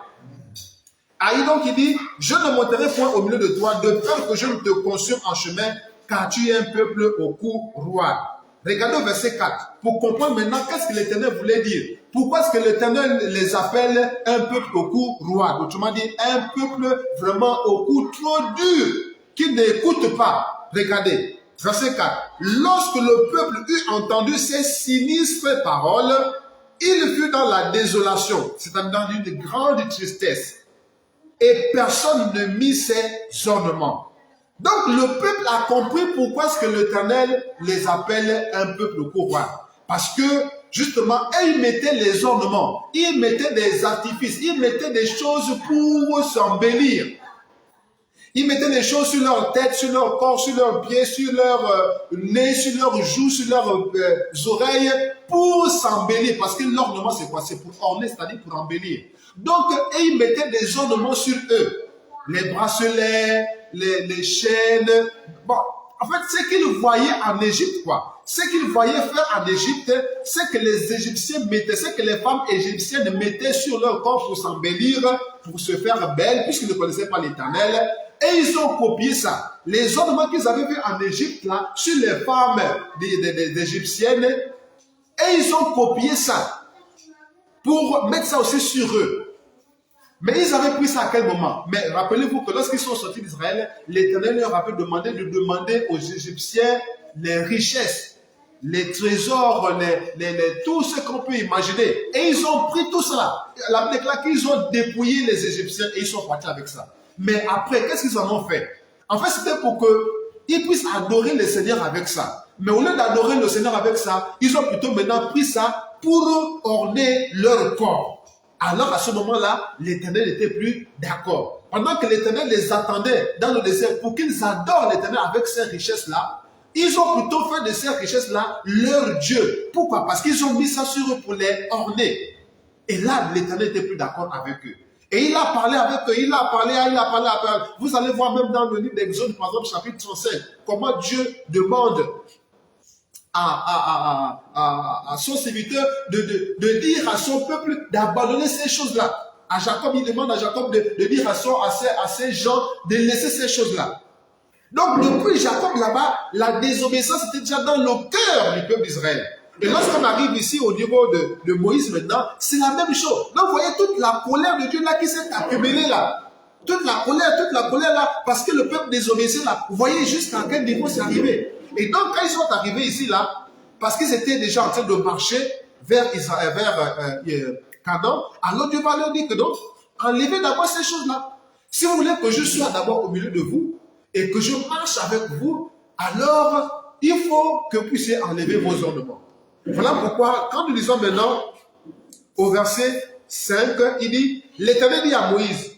Aïe donc il dit, je ne monterai point au milieu de toi, de peur que je ne te consume en chemin, car tu es un peuple au cou roide. Regardez au verset 4. Pour comprendre maintenant qu'est-ce que l'Éternel voulait dire. Pourquoi est-ce que l'Éternel les appelle un peuple au cou roide? Autrement dit, un peuple vraiment au cou trop dur, qui n'écoute pas. Regardez, verset 4. Lorsque le peuple eut entendu ces sinistres paroles, il fut dans la désolation, c'est-à-dire dans une grande tristesse. Et personne ne mit ses ornements. Donc le peuple a compris pourquoi est-ce que l'Éternel les appelle un peuple courroie. Parce que justement, ils mettaient les ornements, ils mettaient des artifices, ils mettaient des choses pour s'embellir. Ils mettaient des choses sur leur tête, sur leur corps, sur leurs pieds, sur leur nez, sur leurs joues, sur leurs oreilles, pour s'embellir. Parce que l'ornement, c'est quoi? C'est pour orner, c'est-à-dire pour embellir. Donc, ils mettaient des ornements sur eux. Les bracelets, les chaînes. Bon, en fait, ce qu'ils voyaient en Égypte, quoi. Ce qu'ils voyaient faire en Égypte, c'est que les Égyptiens mettaient, c'est que les femmes égyptiennes mettaient sur leur corps pour s'embellir, pour se faire belles, puisqu'ils ne connaissaient pas l'Éternel. Et ils ont copié ça. Les ornements qu'ils avaient vus en Égypte, là, sur les femmes des Égyptiennes, et ils ont copié ça pour mettre ça aussi sur eux. Mais ils avaient pris ça à quel moment? Mais rappelez-vous que lorsqu'ils sont sortis d'Israël, l'Éternel leur avait demandé de demander aux Égyptiens les richesses, les trésors, tout ce qu'on peut imaginer. Et ils ont pris tout ça. La Bible déclare qu'ils ont dépouillé les Égyptiens et ils sont partis avec ça. Mais après, qu'est-ce qu'ils en ont fait? En fait, c'était pour qu'ils puissent adorer le Seigneur avec ça. Mais au lieu d'adorer le Seigneur avec ça, ils ont plutôt maintenant pris ça pour orner leur corps. Alors à ce moment-là, l'Éternel n'était plus d'accord. pendant que l'Éternel les attendait dans le désert pour qu'ils adorent l'Éternel avec ces richesses-là, ils ont plutôt fait de ces richesses-là leur Dieu. Pourquoi? Parce qu'ils ont mis ça sur eux pour les orner. Et là, l'Éternel n'était plus d'accord avec eux. Et il a parlé avec eux, il a parlé. Vous allez voir même dans le livre d'Exode, par exemple, chapitre 35, comment Dieu demande à son serviteur de dire à son peuple d'abandonner ces choses-là. À Jacob, il demande à Jacob de dire à ces gens de laisser ces choses-là. Donc, depuis Jacob là-bas, la désobéissance était déjà dans le cœur du peuple d'Israël. Et lorsqu'on arrive ici au niveau de Moïse maintenant, c'est la même chose. Donc, vous voyez toute la colère de Dieu là qui s'est accumulée là. Toute la colère là, parce que le peuple désobéissait là. Vous voyez jusqu'à quel niveau c'est arrivé. Et donc, quand ils sont arrivés ici là, parce qu'ils étaient déjà en train de marcher vers Canaan, alors Dieu va leur dire que non, enlevez d'abord ces choses-là. Si vous voulez que je sois d'abord au milieu de vous et que je marche avec vous, alors il faut que vous puissiez enlever vos ornements. Voilà pourquoi, quand nous lisons maintenant au verset 5, il dit, l'Éternel dit à Moïse,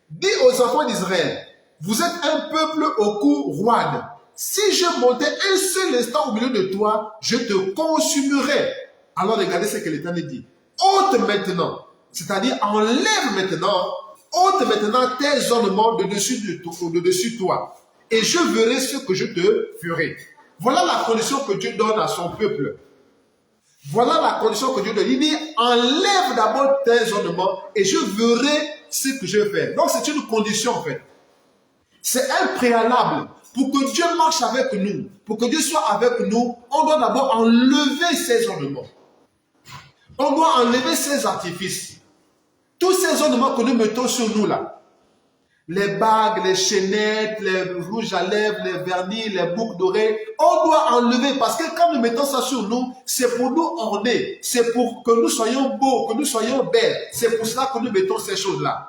dis aux enfants d'Israël, vous êtes un peuple au cou roide. Si je montais un seul instant au milieu de toi, je te consumerai. Alors regardez ce que l'Éternel dit. Ôte maintenant, c'est-à-dire enlève maintenant, ôte maintenant tes ornements de dessus toi, et je verrai ce que je te ferai. Voilà la condition que Dieu donne à son peuple. Voilà la condition que Dieu donne. Il dit, enlève d'abord tes ornements, et je verrai ce que je fais. Donc c'est une condition en fait. C'est un préalable. Pour que Dieu marche avec nous, pour que Dieu soit avec nous, on doit d'abord enlever ses ornements. On doit enlever ces artifices. Tous ces ornements que nous mettons sur nous là. Les bagues, les chaînettes, les rouges à lèvres, les vernis, les boucles d'oreilles. On doit enlever parce que quand nous mettons ça sur nous, c'est pour nous orner. C'est pour que nous soyons beaux, que nous soyons belles. C'est pour cela que nous mettons ces choses-là.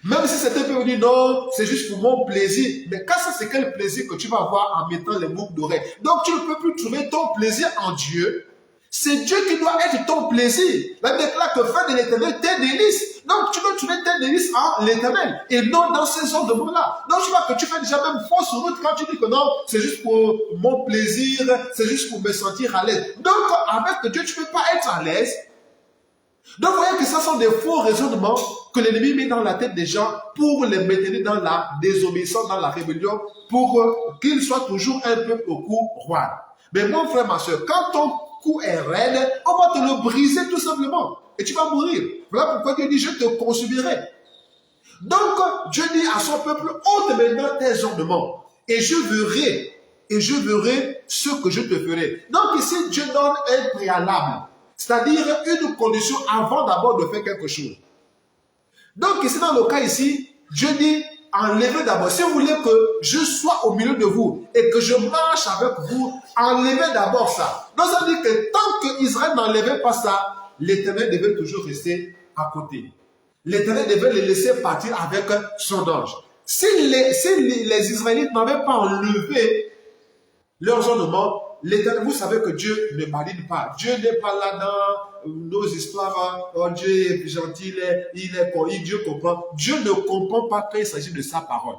Même si certains peuvent dire non, c'est juste pour mon plaisir. Mais quand ça, c'est quel plaisir que tu vas avoir en mettant les boucles d'oreilles. Donc tu ne peux plus trouver ton plaisir en Dieu. C'est Dieu qui doit être ton plaisir. La Bible déclare que faire de l'Éternel tes délices. Donc tu dois trouver tes délices en l'Éternel et non dans ces ornements-là. Donc tu vois que tu fais déjà même fausse route quand tu dis que non, c'est juste pour mon plaisir, c'est juste pour me sentir à l'aise. Donc avec Dieu, tu ne peux pas être à l'aise. Donc, vous voyez que ça sont des faux raisonnements que l'ennemi met dans la tête des gens pour les maintenir dans la désobéissance, dans la rébellion, pour qu'ils soient toujours un peuple au cou roide. Mais mon frère, ma soeur, quand ton cou est raide, on va te le briser tout simplement. Et tu vas mourir. Voilà pourquoi Dieu dit, je te consumerai. Donc, Dieu dit à son peuple, ôte maintenant tes ornements. Et je verrai ce que je te ferai. Donc ici, Dieu donne un préalable. C'est-à-dire une condition avant d'abord de faire quelque chose. Donc ici, dans le cas ici, Dieu dit, enlevez d'abord. Si vous voulez que je sois au milieu de vous et que je marche avec vous, enlevez d'abord ça. Donc ça veut dire que tant qu'Israël n'enlevait pas ça, l'Éternel devait toujours rester à côté. L'Éternel devait les laisser partir avec son ange. Si les Israélites n'avaient pas enlevé leurs ornements, l'Éternel, vous savez que Dieu ne badine pas. Dieu n'est pas là dans nos histoires. Oh, Dieu est gentil, Dieu comprend. Dieu ne comprend pas quand il s'agit de sa parole.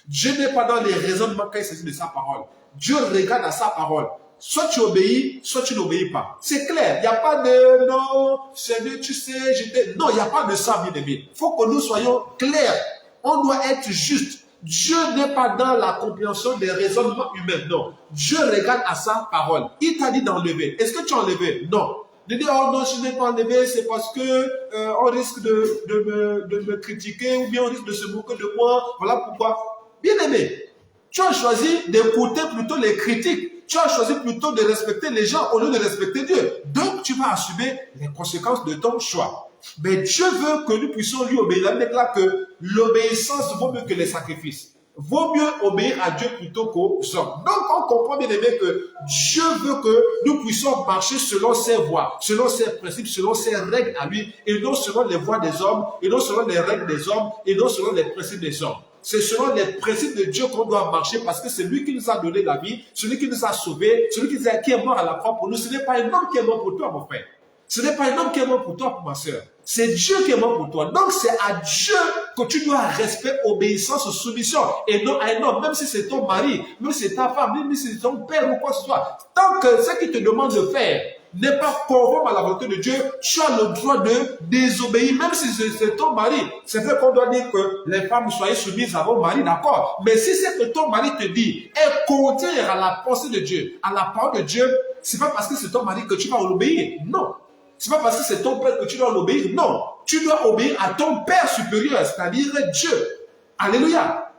Dieu n'est pas dans les raisonnements quand il s'agit de sa parole. Dieu regarde à sa parole. Soit tu obéis, soit tu n'obéis pas. C'est clair. Il n'y a pas de non, Seigneur, tu sais, j'étais. Non, il n'y a pas de ça, bien aimé. Il faut que nous soyons clairs. On doit être juste. Dieu n'est pas dans la compréhension des raisonnements humains, non. Dieu regarde à sa parole. Il t'a dit d'enlever. Est-ce que tu as enlevé? Non. De dire, oh non, je n'ai pas enlevé, c'est parce que on risque de me critiquer ou bien on risque de se moquer de moi. Voilà pourquoi. Bien aimé, tu as choisi d'écouter plutôt les critiques. Tu as choisi plutôt de respecter les gens au lieu de respecter Dieu. Donc, tu vas assumer les conséquences de ton choix. Mais Dieu veut que nous puissions lui obéir. La Bible déclare que l'obéissance vaut mieux que les sacrifices. Vaut mieux obéir à Dieu plutôt qu'aux hommes. Donc, on comprend bien aimé que Dieu veut que nous puissions marcher selon ses voies, selon ses principes, selon ses règles à lui, et non selon les voies des hommes, et non selon les règles des hommes, et non selon les principes des hommes. C'est selon les principes de Dieu qu'on doit marcher parce que c'est lui qui nous a donné la vie, celui qui nous a sauvés, celui qui est mort à la croix pour nous. Ce n'est pas un homme qui est mort pour toi, mon frère. Ce n'est pas un homme qui est mort pour toi, pour ma soeur. C'est Dieu qui est mort pour toi. Donc, c'est à Dieu que tu dois respect, obéissance, soumission. Et non à un homme, même si c'est ton mari, même si c'est ta femme, même si c'est ton père ou quoi que ce soit. Tant que ce qu'il te demande de faire n'est pas conforme à la volonté de Dieu, tu as le droit de désobéir, même si c'est ton mari. C'est vrai qu'on doit dire que les femmes soient soumises à vos maris, d'accord. Mais si c'est que ton mari te dit, est contraire à la pensée de Dieu, à la parole de Dieu, c'est pas parce que c'est ton mari que tu vas l'obéir. Non. C'est pas parce que c'est ton père que tu dois l'obéir. Non. Tu dois obéir à ton père supérieur, c'est-à-dire Dieu. Alléluia.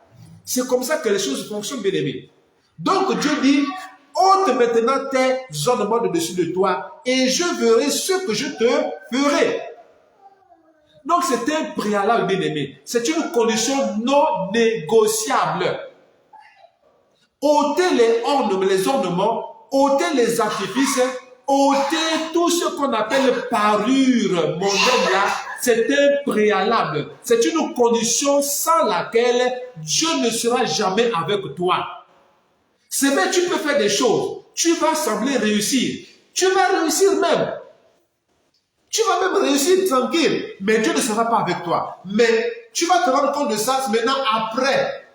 C'est comme ça que les choses fonctionnent, bien aimés. Donc Dieu dit, ôte maintenant tes ornements de dessus de toi et je verrai ce que je te ferai. Donc c'est un préalable, bien aimé. C'est une condition non négociable. Ôtez les ornements, ôtez les artifices, ôtez tout ce qu'on appelle parure mondaine là, c'est un préalable. C'est une condition sans laquelle Dieu ne sera jamais avec toi. C'est vrai, tu peux faire des choses. Tu vas sembler réussir. Tu vas réussir même. Tu vas même réussir tranquille. Mais Dieu ne sera pas avec toi. Mais tu vas te rendre compte de ça maintenant après.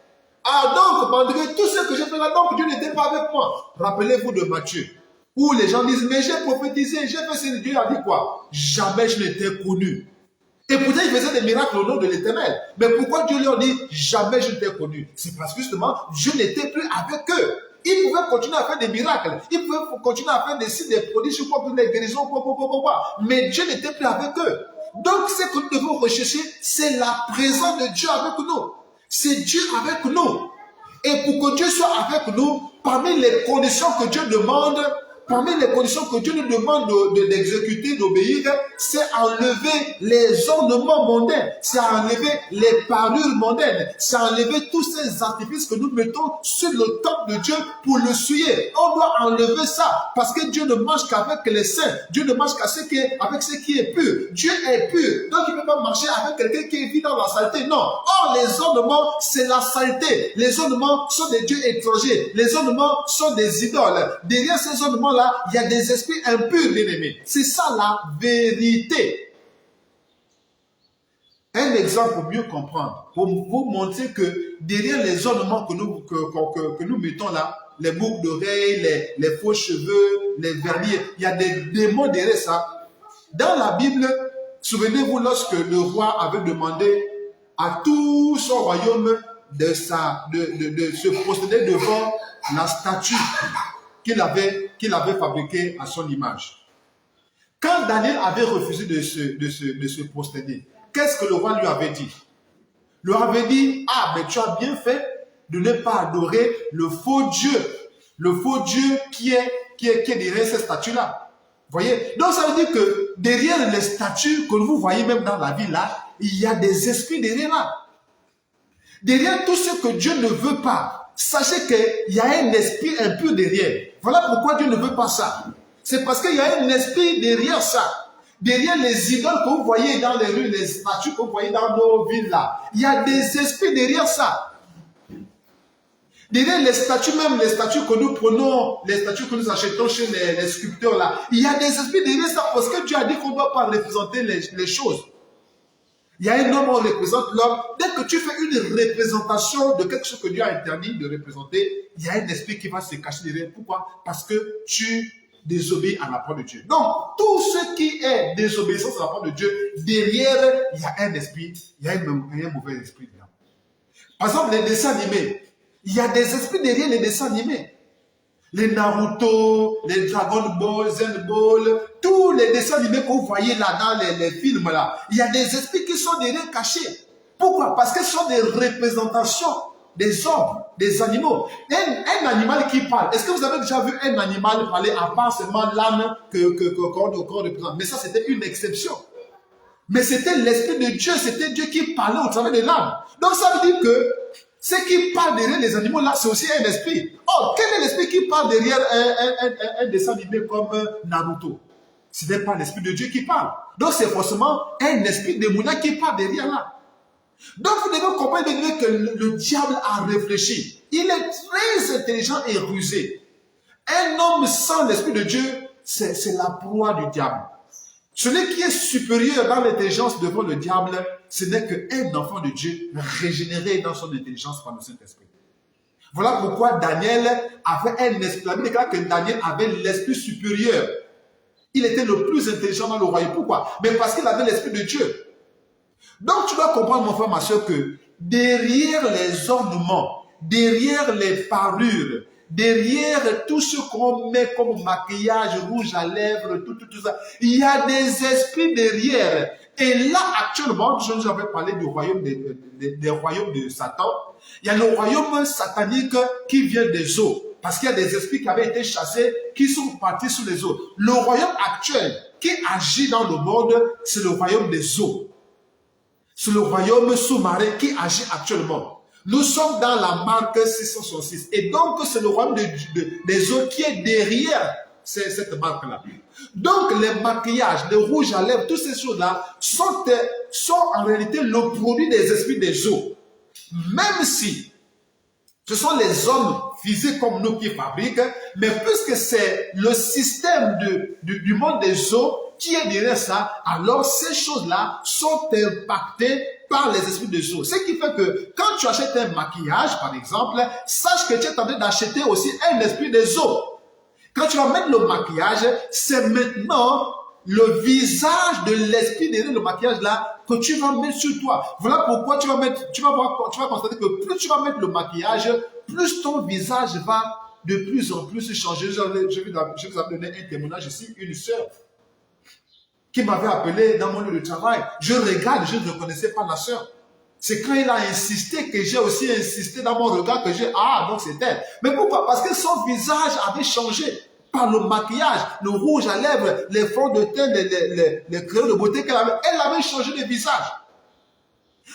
Ah donc, malgré tout ce que j'ai fait là, donc Dieu n'était pas avec moi. Rappelez-vous de Matthieu. Où les gens disent, mais j'ai prophétisé, j'ai fait ce que Dieu a dit quoi? Jamais je n'étais connu. Et pourtant, il faisait des miracles au nom de l'Éternel. Mais pourquoi Dieu leur dit, jamais je n'étais connu? C'est parce que justement, Dieu n'était plus avec eux. Ils pouvaient continuer à faire des miracles. Ils pouvaient continuer à faire des signes, des prodiges, des guérisons, mais Dieu n'était plus avec eux. Donc, ce que nous devons rechercher, c'est la présence de Dieu avec nous. C'est Dieu avec nous. Et pour que Dieu soit avec nous, parmi les conditions que Dieu demande, parmi les conditions que Dieu nous demande d'exécuter, d'obéir, c'est enlever les ornements mondains, c'est enlever les parures mondaines, c'est enlever tous ces artifices que nous mettons sur le temple de Dieu pour le souiller. On doit enlever ça, parce que Dieu ne mange qu'avec les saints, Dieu ne mange qu'avec ce qui est pur. Dieu est pur, donc il ne peut pas marcher avec quelqu'un qui vit dans la saleté, non. Or, les ornements, c'est la saleté. Les ornements sont des dieux étrangers, les ornements sont des idoles. Derrière ces ornements il y a des esprits impurs, bien-aimés. C'est ça la vérité. Un exemple pour mieux comprendre, pour vous montrer que derrière les ornements que nous mettons là, les boucles d'oreilles, les faux cheveux, les vernis, il y a des démons derrière ça. Dans la Bible, souvenez-vous lorsque le roi avait demandé à tout son royaume de se prosterner devant la statue qu'il avait fabriqué à son image. Quand Daniel avait refusé de se prosterner, qu'est-ce que le roi lui avait dit? Le roi avait dit, ah, mais tu as bien fait de ne pas adorer le faux Dieu qui est derrière cette statue-là. Voyez? Donc ça veut dire que derrière les statues que vous voyez même dans la ville là, il y a des esprits derrière là. Derrière tout ce que Dieu ne veut pas, sachez qu'il y a un esprit impur derrière. Voilà pourquoi Dieu ne veut pas ça. C'est parce qu'il y a un esprit derrière ça. Derrière les idoles que vous voyez dans les rues, les statues que vous voyez dans nos villes là, il y a des esprits derrière ça. Derrière les statues, même les statues que nous prenons, les statues que nous achetons chez les sculpteurs là, il y a des esprits derrière ça parce que Dieu a dit qu'on ne doit pas représenter les choses. Il y a un homme, on représente l'homme. Dès que tu fais une représentation de quelque chose que Dieu a interdit de représenter, il y a un esprit qui va se cacher derrière. Pourquoi? Parce que tu désobéis à la parole de Dieu. Donc, tout ce qui est désobéissance à la parole de Dieu, derrière, il y a un esprit, il y a un mauvais esprit dedans. Par exemple, les dessins animés. Il y a des esprits derrière les dessins animés. Les Naruto, les Dragon Ball, Zen Ball, tous les dessins animés que vous voyez là dans les films là, il y a des esprits qui sont derrière cachés. Pourquoi? Parce que ce sont des représentations des hommes, des animaux. Un animal qui parle, est-ce que vous avez déjà vu un animal parler à part seulement l'âme qu'on représente? Mais ça c'était une exception. Mais c'était l'esprit de Dieu, c'était Dieu qui parlait au travers de l'âme. Donc ça veut dire que ce qui parle derrière les animaux là, c'est aussi un esprit. Oh, quel est l'esprit qui parle derrière un dessin animé comme Naruto? Ce n'est pas l'esprit de Dieu qui parle. Donc c'est forcément un esprit démoniaque qui parle derrière là. Donc vous devez comprendre que le diable a réfléchi. Il est très intelligent et rusé. Un homme sans l'esprit de Dieu, c'est la proie du diable. Celui qui est supérieur dans l'intelligence devant le diable, ce n'est qu'un enfant de Dieu régénéré dans son intelligence par le Saint-Esprit. Voilà pourquoi Daniel avait un esprit. La Bible déclare que Daniel avait l'esprit supérieur. Il était le plus intelligent dans le royaume. Pourquoi? Mais parce qu'il avait l'esprit de Dieu. Donc tu dois comprendre, mon frère, ma soeur, que derrière les ornements, derrière les parures, derrière tout ce qu'on met comme maquillage, rouge à lèvres, tout ça, il y a des esprits derrière. Et là, actuellement, je vous avais parlé du royaume des royaumes de Satan. Il y a le royaume satanique qui vient des eaux. Parce qu'il y a des esprits qui avaient été chassés, qui sont partis sous les eaux. Le royaume actuel qui agit dans le monde, c'est le royaume des eaux. C'est le royaume sous-marin qui agit actuellement. Nous sommes dans la marque 666. Et donc, c'est le royaume des eaux qui est derrière cette marque-là. Donc, les maquillages, les rouges à lèvres, toutes ces choses-là sont en réalité le produit des esprits des eaux. Même si ce sont les hommes physiques comme nous qui fabriquent, mais puisque c'est le système du monde des eaux qui est derrière ça, alors ces choses-là sont impactées par les esprits des eaux. Ce qui fait que quand tu achètes un maquillage, par exemple, sache que tu es en train d'acheter aussi un esprit des eaux. Quand tu vas mettre le maquillage, c'est maintenant le visage de l'esprit derrière le maquillage là que tu vas mettre sur toi. Voilà pourquoi tu vas constater que plus tu vas mettre le maquillage, plus ton visage va de plus en plus changer. Je vais vous donner un témoignage ici, une sœur qui m'avait appelé dans mon lieu de travail. Je regarde, je ne reconnaissais pas la sœur. C'est quand il a insisté que j'ai aussi insisté dans mon regard que j'ai, ah, donc c'est elle. Mais pourquoi? Parce que son visage avait changé par le maquillage, le rouge à lèvres, les fonds de teint, les crayons de beauté qu'elle avait. Elle avait changé de visage.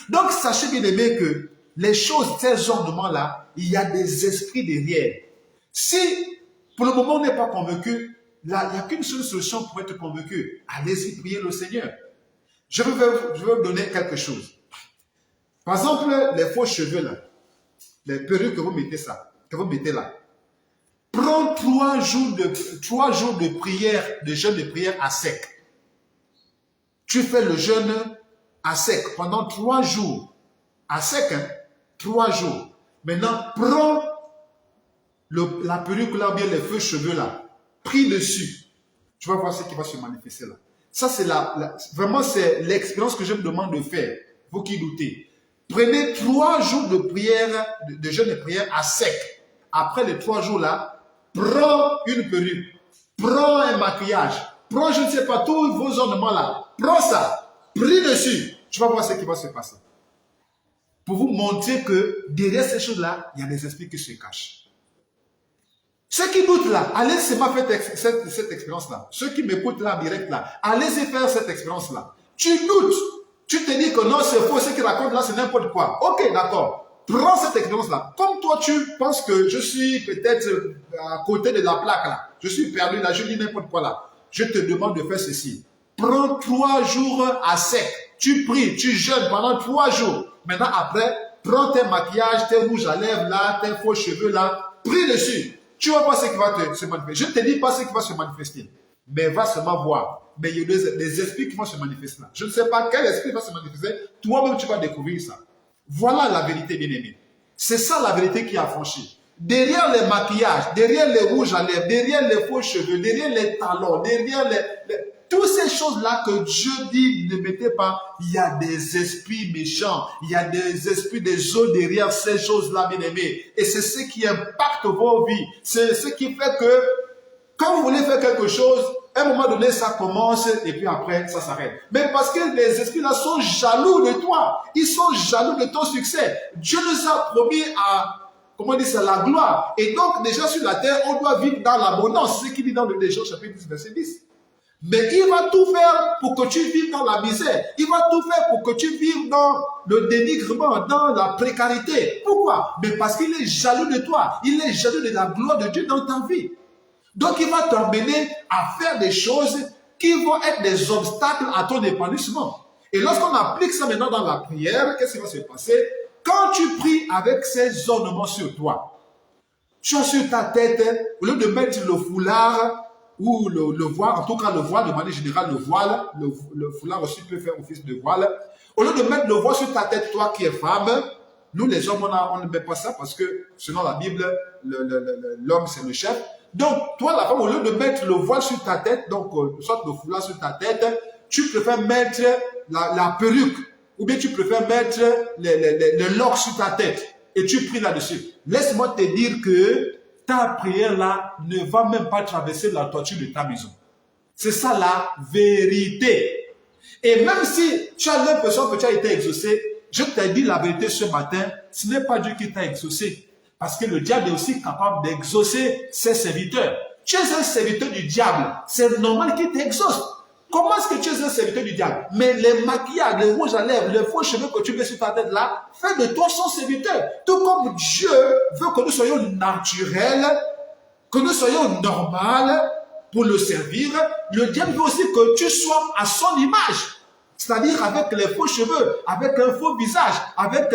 Donc, sachez bien aimé que les choses, ces ornements-là, il y a des esprits derrière. Si, pour le moment, on n'est pas convaincu, là, il n'y a qu'une seule solution pour être convaincu. Allez-y, priez le Seigneur. Je vais vous donner quelque chose. Par exemple, les faux cheveux là, les perruques que vous mettez là. Prends 3 jours de prière, de jeûne de prière à sec. Tu fais le jeûne à sec pendant 3 jours. À sec, hein? 3 jours. Maintenant, prends la perruque là, ou bien les faux cheveux là. Prie dessus. Tu vas voir ce qui va se manifester là. Ça, c'est vraiment, c'est l'expérience que je me demande de faire. Vous qui doutez. Prenez 3 jours de prière, de jeûne de prière à sec. Après les 3 jours là, prends une perruque, prends un maquillage, prends je ne sais pas tous vos ornements là, prends ça, prie dessus. Tu vas voir ce qui va se passer. Pour vous montrer que derrière ces choses là, il y a des esprits qui se cachent. Ceux qui doutent là, allez seulement faire cette expérience là. Ceux qui m'écoutent là en direct là, allez-y faire cette expérience là. Tu doutes. Tu te dis que non, c'est faux, ce qu'il raconte là, c'est n'importe quoi. Ok, d'accord. Prends cette expérience-là. Comme toi, tu penses que je suis peut-être à côté de la plaque là. Je suis perdu là, je dis n'importe quoi là. Je te demande de faire ceci. Prends 3 jours à sec. Tu pries, tu jeûnes pendant 3 jours. Maintenant, après, prends tes maquillages, tes rouges à lèvres là, tes faux cheveux là. Prie dessus. Tu vas voir ce qui va se manifester. Je ne te dis pas ce qui va se manifester. Mais va seulement voir. Mais il y a des esprits qui vont se manifester là. Je ne sais pas quel esprit va se manifester. Toi-même, tu vas découvrir ça. Voilà la vérité, bien-aimée. C'est ça la vérité qui a franchi. Derrière les maquillages, derrière les rouges à lèvres, derrière les faux cheveux, derrière les talons, derrière toutes ces choses-là que Dieu dit ne mettez pas, il y a des esprits méchants, il y a des esprits des eaux derrière ces choses-là, bien-aimés. Et c'est ce qui impacte vos vies. C'est ce qui fait que quand vous voulez faire quelque chose, à un moment donné, ça commence et puis après, ça s'arrête. Mais parce que les esprits-là sont jaloux de toi. Ils sont jaloux de ton succès. Dieu nous a promis la gloire. Et donc, déjà sur la terre, on doit vivre dans l'abondance. C'est ce qu'il dit dans le Légion, chapitre 10, verset 10. Mais il va tout faire pour que tu vives dans la misère. Il va tout faire pour que tu vives dans le dénigrement, dans la précarité. Pourquoi? Mais parce qu'il est jaloux de toi. Il est jaloux de la gloire de Dieu dans ta vie. Donc, il va t'emmener à faire des choses qui vont être des obstacles à ton épanouissement. Et lorsqu'on applique ça maintenant dans la prière, qu'est-ce qui va se passer? Quand tu pries avec ces ornements sur toi, tu as sur ta tête, au lieu de mettre le foulard, ou le voile, en tout cas le voile, de manière générale, le foulard aussi peut faire office de voile. Au lieu de mettre le voile sur ta tête, toi qui es femme, nous les hommes, on ne met pas ça parce que selon la Bible, l'homme c'est le chef. Donc, toi la femme, au lieu de mettre le voile sur ta tête, donc soit le foulard sur ta tête, tu préfères mettre la perruque, ou bien tu préfères mettre le lock sur ta tête et tu pries là-dessus. Laisse-moi te dire que ta prière là ne va même pas traverser la toiture de ta maison. C'est ça la vérité. Et même si tu as l'impression que tu as été exaucé, je te dis la vérité ce matin, ce n'est pas Dieu qui t'a exaucé. Parce que le diable est aussi capable d'exaucer ses serviteurs. Tu es un serviteur du diable. C'est normal qu'il t'exauce. Comment est-ce que tu es un serviteur du diable? Mais les maquillages, les rouges à lèvres, les faux cheveux que tu mets sur ta tête là, fais de toi son serviteur. Tout comme Dieu veut que nous soyons naturels, que nous soyons normaux pour le servir, le diable veut aussi que tu sois à son image. C'est-à-dire avec les faux cheveux, avec un faux visage, avec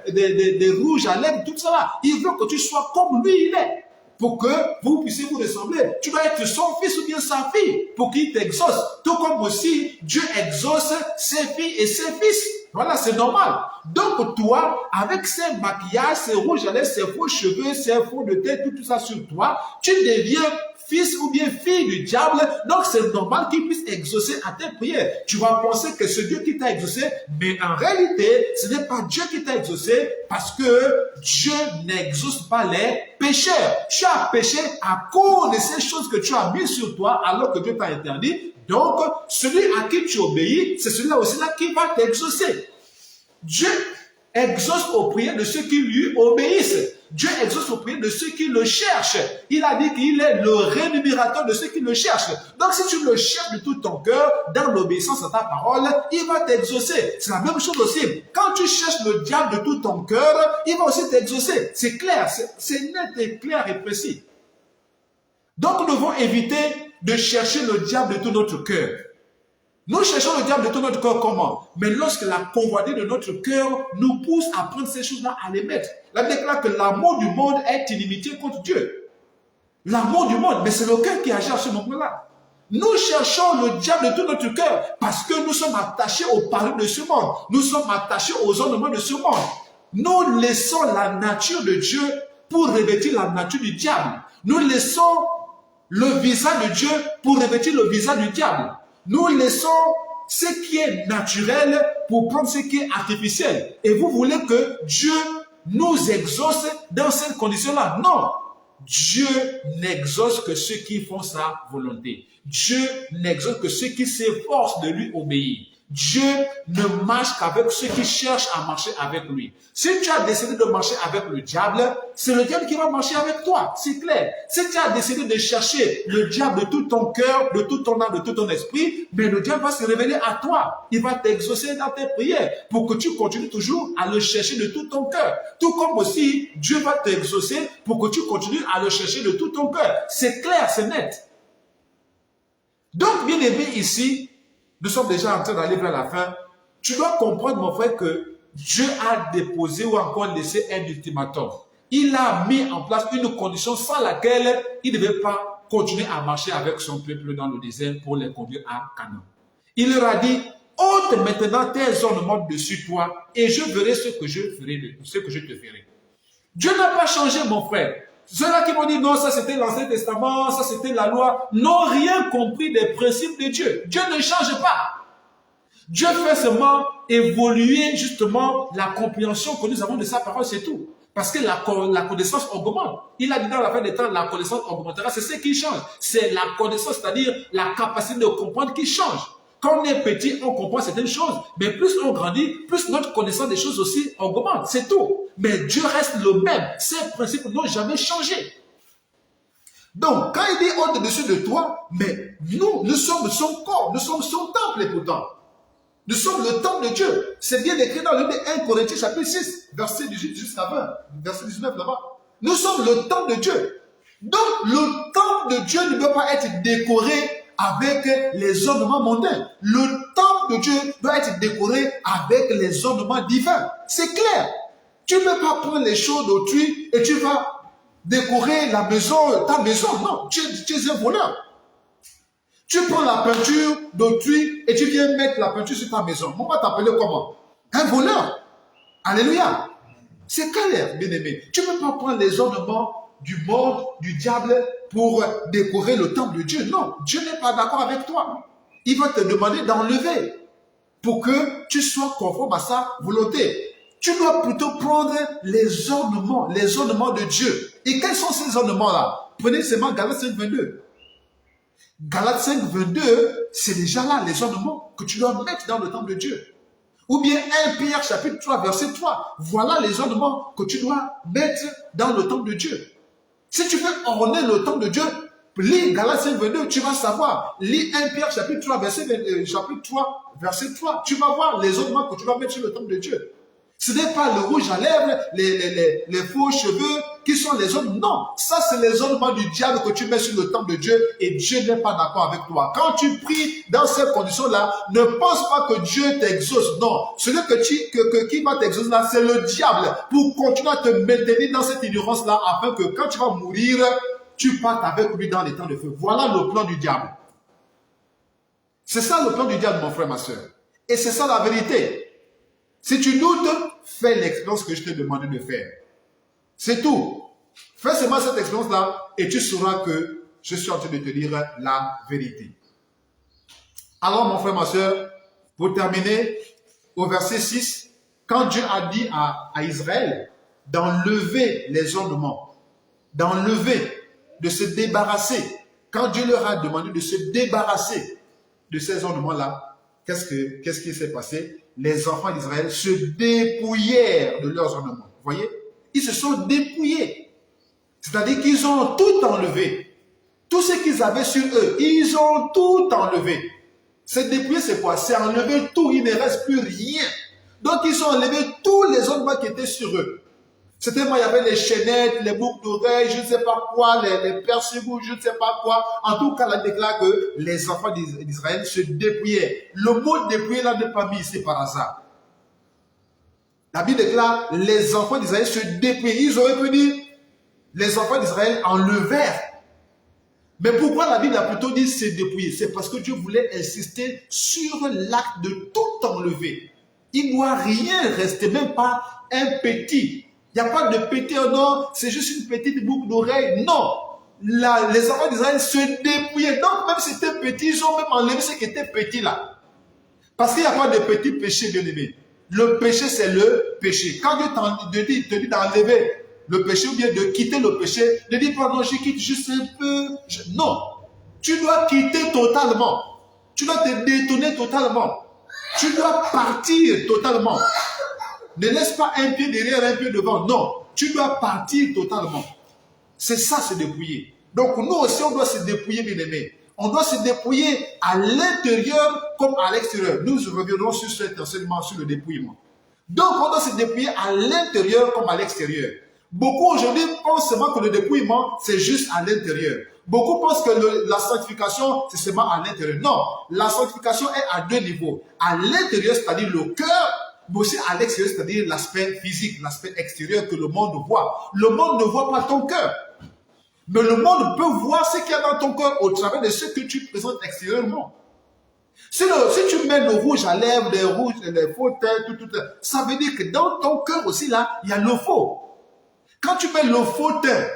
des rouges à lèvres, tout ça. Il veut que tu sois comme lui il est. Pour que vous puissiez vous ressembler. Tu dois être son fils ou bien sa fille pour qu'il t'exauce. Tout comme aussi Dieu exauce ses filles et ses fils. Voilà, c'est normal. Donc toi, avec ces maquillages, ces rouges à lèvres, ces faux cheveux, ces faux de tête, tout ça sur toi, tu deviens fils ou bien fille du diable, donc c'est normal qu'il puisse exaucer à tes prières. Tu vas penser que c'est Dieu qui t'a exaucé, mais en réalité, ce n'est pas Dieu qui t'a exaucé parce que Dieu n'exauce pas les pécheurs. Tu as péché à cause de ces choses que tu as mises sur toi alors que Dieu t'a interdit. Donc, celui à qui tu obéis, c'est celui-là aussi là qui va t'exaucer. Dieu exauce aux prières de ceux qui lui obéissent. Dieu exauce aux prières de ceux qui le cherchent. Il a dit qu'il est le rémunérateur de ceux qui le cherchent. Donc si tu le cherches de tout ton cœur, dans l'obéissance à ta parole, il va t'exaucer. C'est la même chose aussi. Quand tu cherches le diable de tout ton cœur, il va aussi t'exaucer. C'est clair, c'est net et clair et précis. Donc nous devons éviter de chercher le diable de tout notre cœur. Nous cherchons le diable de tout notre cœur comment? Mais lorsque la convoitise de notre cœur nous pousse à prendre ces choses-là, à les mettre. La Bible déclare que l'amour du monde est inimitié contre Dieu. L'amour du monde, mais c'est le cœur qui agit à ce moment-là. Nous cherchons le diable de tout notre cœur parce que nous sommes attachés aux paroles de ce monde. Nous sommes attachés aux ornements de ce monde. Nous laissons la nature de Dieu pour revêtir la nature du diable. Nous laissons le visage de Dieu pour revêtir le visage du diable. Nous laissons ce qui est naturel pour prendre ce qui est artificiel. Et vous voulez que Dieu nous exauce dans cette condition-là? Non. Dieu n'exauce que ceux qui font sa volonté. Dieu n'exauce que ceux qui s'efforcent de lui obéir. Dieu ne marche qu'avec ceux qui cherchent à marcher avec lui. Si tu as décidé de marcher avec le diable, c'est le diable qui va marcher avec toi. C'est clair. Si tu as décidé de chercher le diable de tout ton cœur, de tout ton âme, de tout ton esprit, mais le diable va se révéler à toi. Il va t'exaucer dans tes prières pour que tu continues toujours à le chercher de tout ton cœur. Tout comme aussi, Dieu va t'exaucer pour que tu continues à le chercher de tout ton cœur. C'est clair, c'est net. Donc, bien aimé ici, nous sommes déjà en train d'aller vers la fin. Tu dois comprendre, mon frère, que Dieu a déposé ou encore laissé un ultimatum. Il a mis en place une condition sans laquelle il ne devait pas continuer à marcher avec son peuple dans le désert pour les conduire à Canaan. Il leur a dit, ôte maintenant tes ornements dessus toi et je verrai ce que je te ferai. Dieu n'a pas changé, mon frère. Ceux-là qui m'ont dit non, ça c'était l'Ancien Testament, ça c'était la loi, n'ont rien compris des principes de Dieu. Dieu ne change pas. Dieu fait seulement évoluer justement la compréhension que nous avons de sa parole, c'est tout. Parce que la connaissance augmente. Il a dit dans la fin des temps, la connaissance augmentera. C'est ce qui change. C'est la connaissance, c'est-à-dire la capacité de comprendre qui change. Quand on est petit, on comprend certaines choses. Mais plus on grandit, plus notre connaissance des choses aussi augmente. C'est tout. Mais Dieu reste le même. Ces principes n'ont jamais changé. Donc, quand il dit au-dessus de toi, mais nous sommes son corps, nous sommes son temple et pourtant. Nous sommes le temple de Dieu. C'est bien écrit dans le 1 Corinthiens chapitre 6, verset 18 jusqu'à 20, verset 19 là-bas. Nous sommes le temple de Dieu. Donc, le temple de Dieu ne doit pas être décoré avec les ornements mondains. Le temple de Dieu doit être décoré avec les ornements divins. C'est clair. Tu ne peux pas prendre les choses d'autrui et tu vas décorer la maison, ta maison. Non, tu es un voleur. Tu prends la peinture d'autrui et tu viens mettre la peinture sur ta maison. On va t'appeler comment? Un voleur. Alléluia. C'est clair, bien-aimé. Tu ne peux pas prendre les ornements du monde, du diable, pour décorer le temple de Dieu. Non, Dieu n'est pas d'accord avec toi. Il va te demander d'enlever pour que tu sois conforme à sa volonté. Tu dois plutôt prendre les ornements de Dieu. Et quels sont ces ornements-là? Prenez seulement Galates 5, 22. Galates 5, 22, c'est déjà là les ornements que tu dois mettre dans le temple de Dieu. Ou bien 1 Pierre chapitre 3, verset 3. Voilà les ornements que tu dois mettre dans le temple de Dieu. Si tu veux orner le temple de Dieu, lis Galates 5, 22, tu vas savoir. Lis 1 Pierre chapitre 3, verset 3. Tu vas voir les ornements que tu vas mettre sur le temple de Dieu. Ce n'est pas le rouge à lèvres, les faux cheveux qui sont les ornements. Non, ça c'est les ornements du diable que tu mets sur le temple de Dieu et Dieu n'est pas d'accord avec toi. Quand tu pries dans ces conditions-là, ne pense pas que Dieu t'exauce. Non, celui qui va t'exaucer là, c'est le diable pour continuer à te maintenir dans cette ignorance-là afin que quand tu vas mourir, tu partes avec lui dans les temps de feu. Voilà le plan du diable. C'est ça le plan du diable, mon frère, ma soeur. Et c'est ça la vérité. Si tu doutes, fais l'expérience que je t'ai demandé de faire. C'est tout. Fais seulement cette expérience-là et tu sauras que je suis en train de te dire la vérité. Alors, mon frère, ma soeur, pour terminer, au verset 6, quand Dieu a dit à Israël d'enlever les ornements, d'enlever, de se débarrasser, quand Dieu leur a demandé de se débarrasser de ces ornements-là, qu'est-ce qui s'est passé? Les enfants d'Israël se dépouillèrent de leurs ornements. Vous voyez? Ils se sont dépouillés. C'est-à-dire qu'ils ont tout enlevé. Tout ce qu'ils avaient sur eux, ils ont tout enlevé. Se dépouiller, c'est quoi? C'est enlever tout. Il ne reste plus rien. Donc, ils ont enlevé tous les ornements qui étaient sur eux. Certainement, il y avait les chaînettes, les boucles d'oreilles, je ne sais pas quoi, les percebous, je ne sais pas quoi. En tout cas, elle déclare que les enfants d'Israël se dépouillaient. Le mot dépouiller là n'est pas mis ici par hasard. La Bible déclare les enfants d'Israël se dépouillaient. Ils auraient pu dire les enfants d'Israël enlevèrent. Mais pourquoi la Bible a plutôt dit se dépouiller? C'est parce que Dieu voulait insister sur l'acte de tout enlever. Il ne doit rien rester, même pas un petit. Il n'y a pas de petit, non, c'est juste une petite boucle d'oreille. Non, les enfants d'Israël se dépouillaient. Donc, même si c'était petit, ils ont même enlevé ce qui était petit là. Parce qu'il n'y a pas de petit péché, bien aimé. Le péché, c'est le péché. Quand Dieu te dit d'enlever le péché ou bien de quitter le péché, ne dis pas non, je quitte juste un peu. Non, tu dois quitter totalement. Tu dois te détourner totalement. Tu dois partir totalement. Ne laisse pas un pied derrière, un pied devant. Non, tu dois partir totalement. C'est ça, se dépouiller. Donc nous aussi, on doit se dépouiller, bien aimé. On doit se dépouiller à l'intérieur comme à l'extérieur. Nous reviendrons sur cet enseignement, sur le dépouillement. Donc on doit se dépouiller à l'intérieur comme à l'extérieur. Beaucoup aujourd'hui pensent seulement que le dépouillement, c'est juste à l'intérieur. Beaucoup pensent que la sanctification, c'est seulement à l'intérieur. Non, la sanctification est à deux niveaux. À l'intérieur, c'est-à-dire le cœur, mais aussi à l'extérieur, c'est-à-dire l'aspect physique, l'aspect extérieur que le monde voit. Le monde ne voit pas ton cœur. Mais le monde peut voir ce qu'il y a dans ton cœur au travers de ce que tu présentes extérieurement. Si tu mets le rouge à lèvres, les faux têtes, tout, ça veut dire que dans ton cœur aussi, là, il y a le faux. Quand tu mets le faux teint,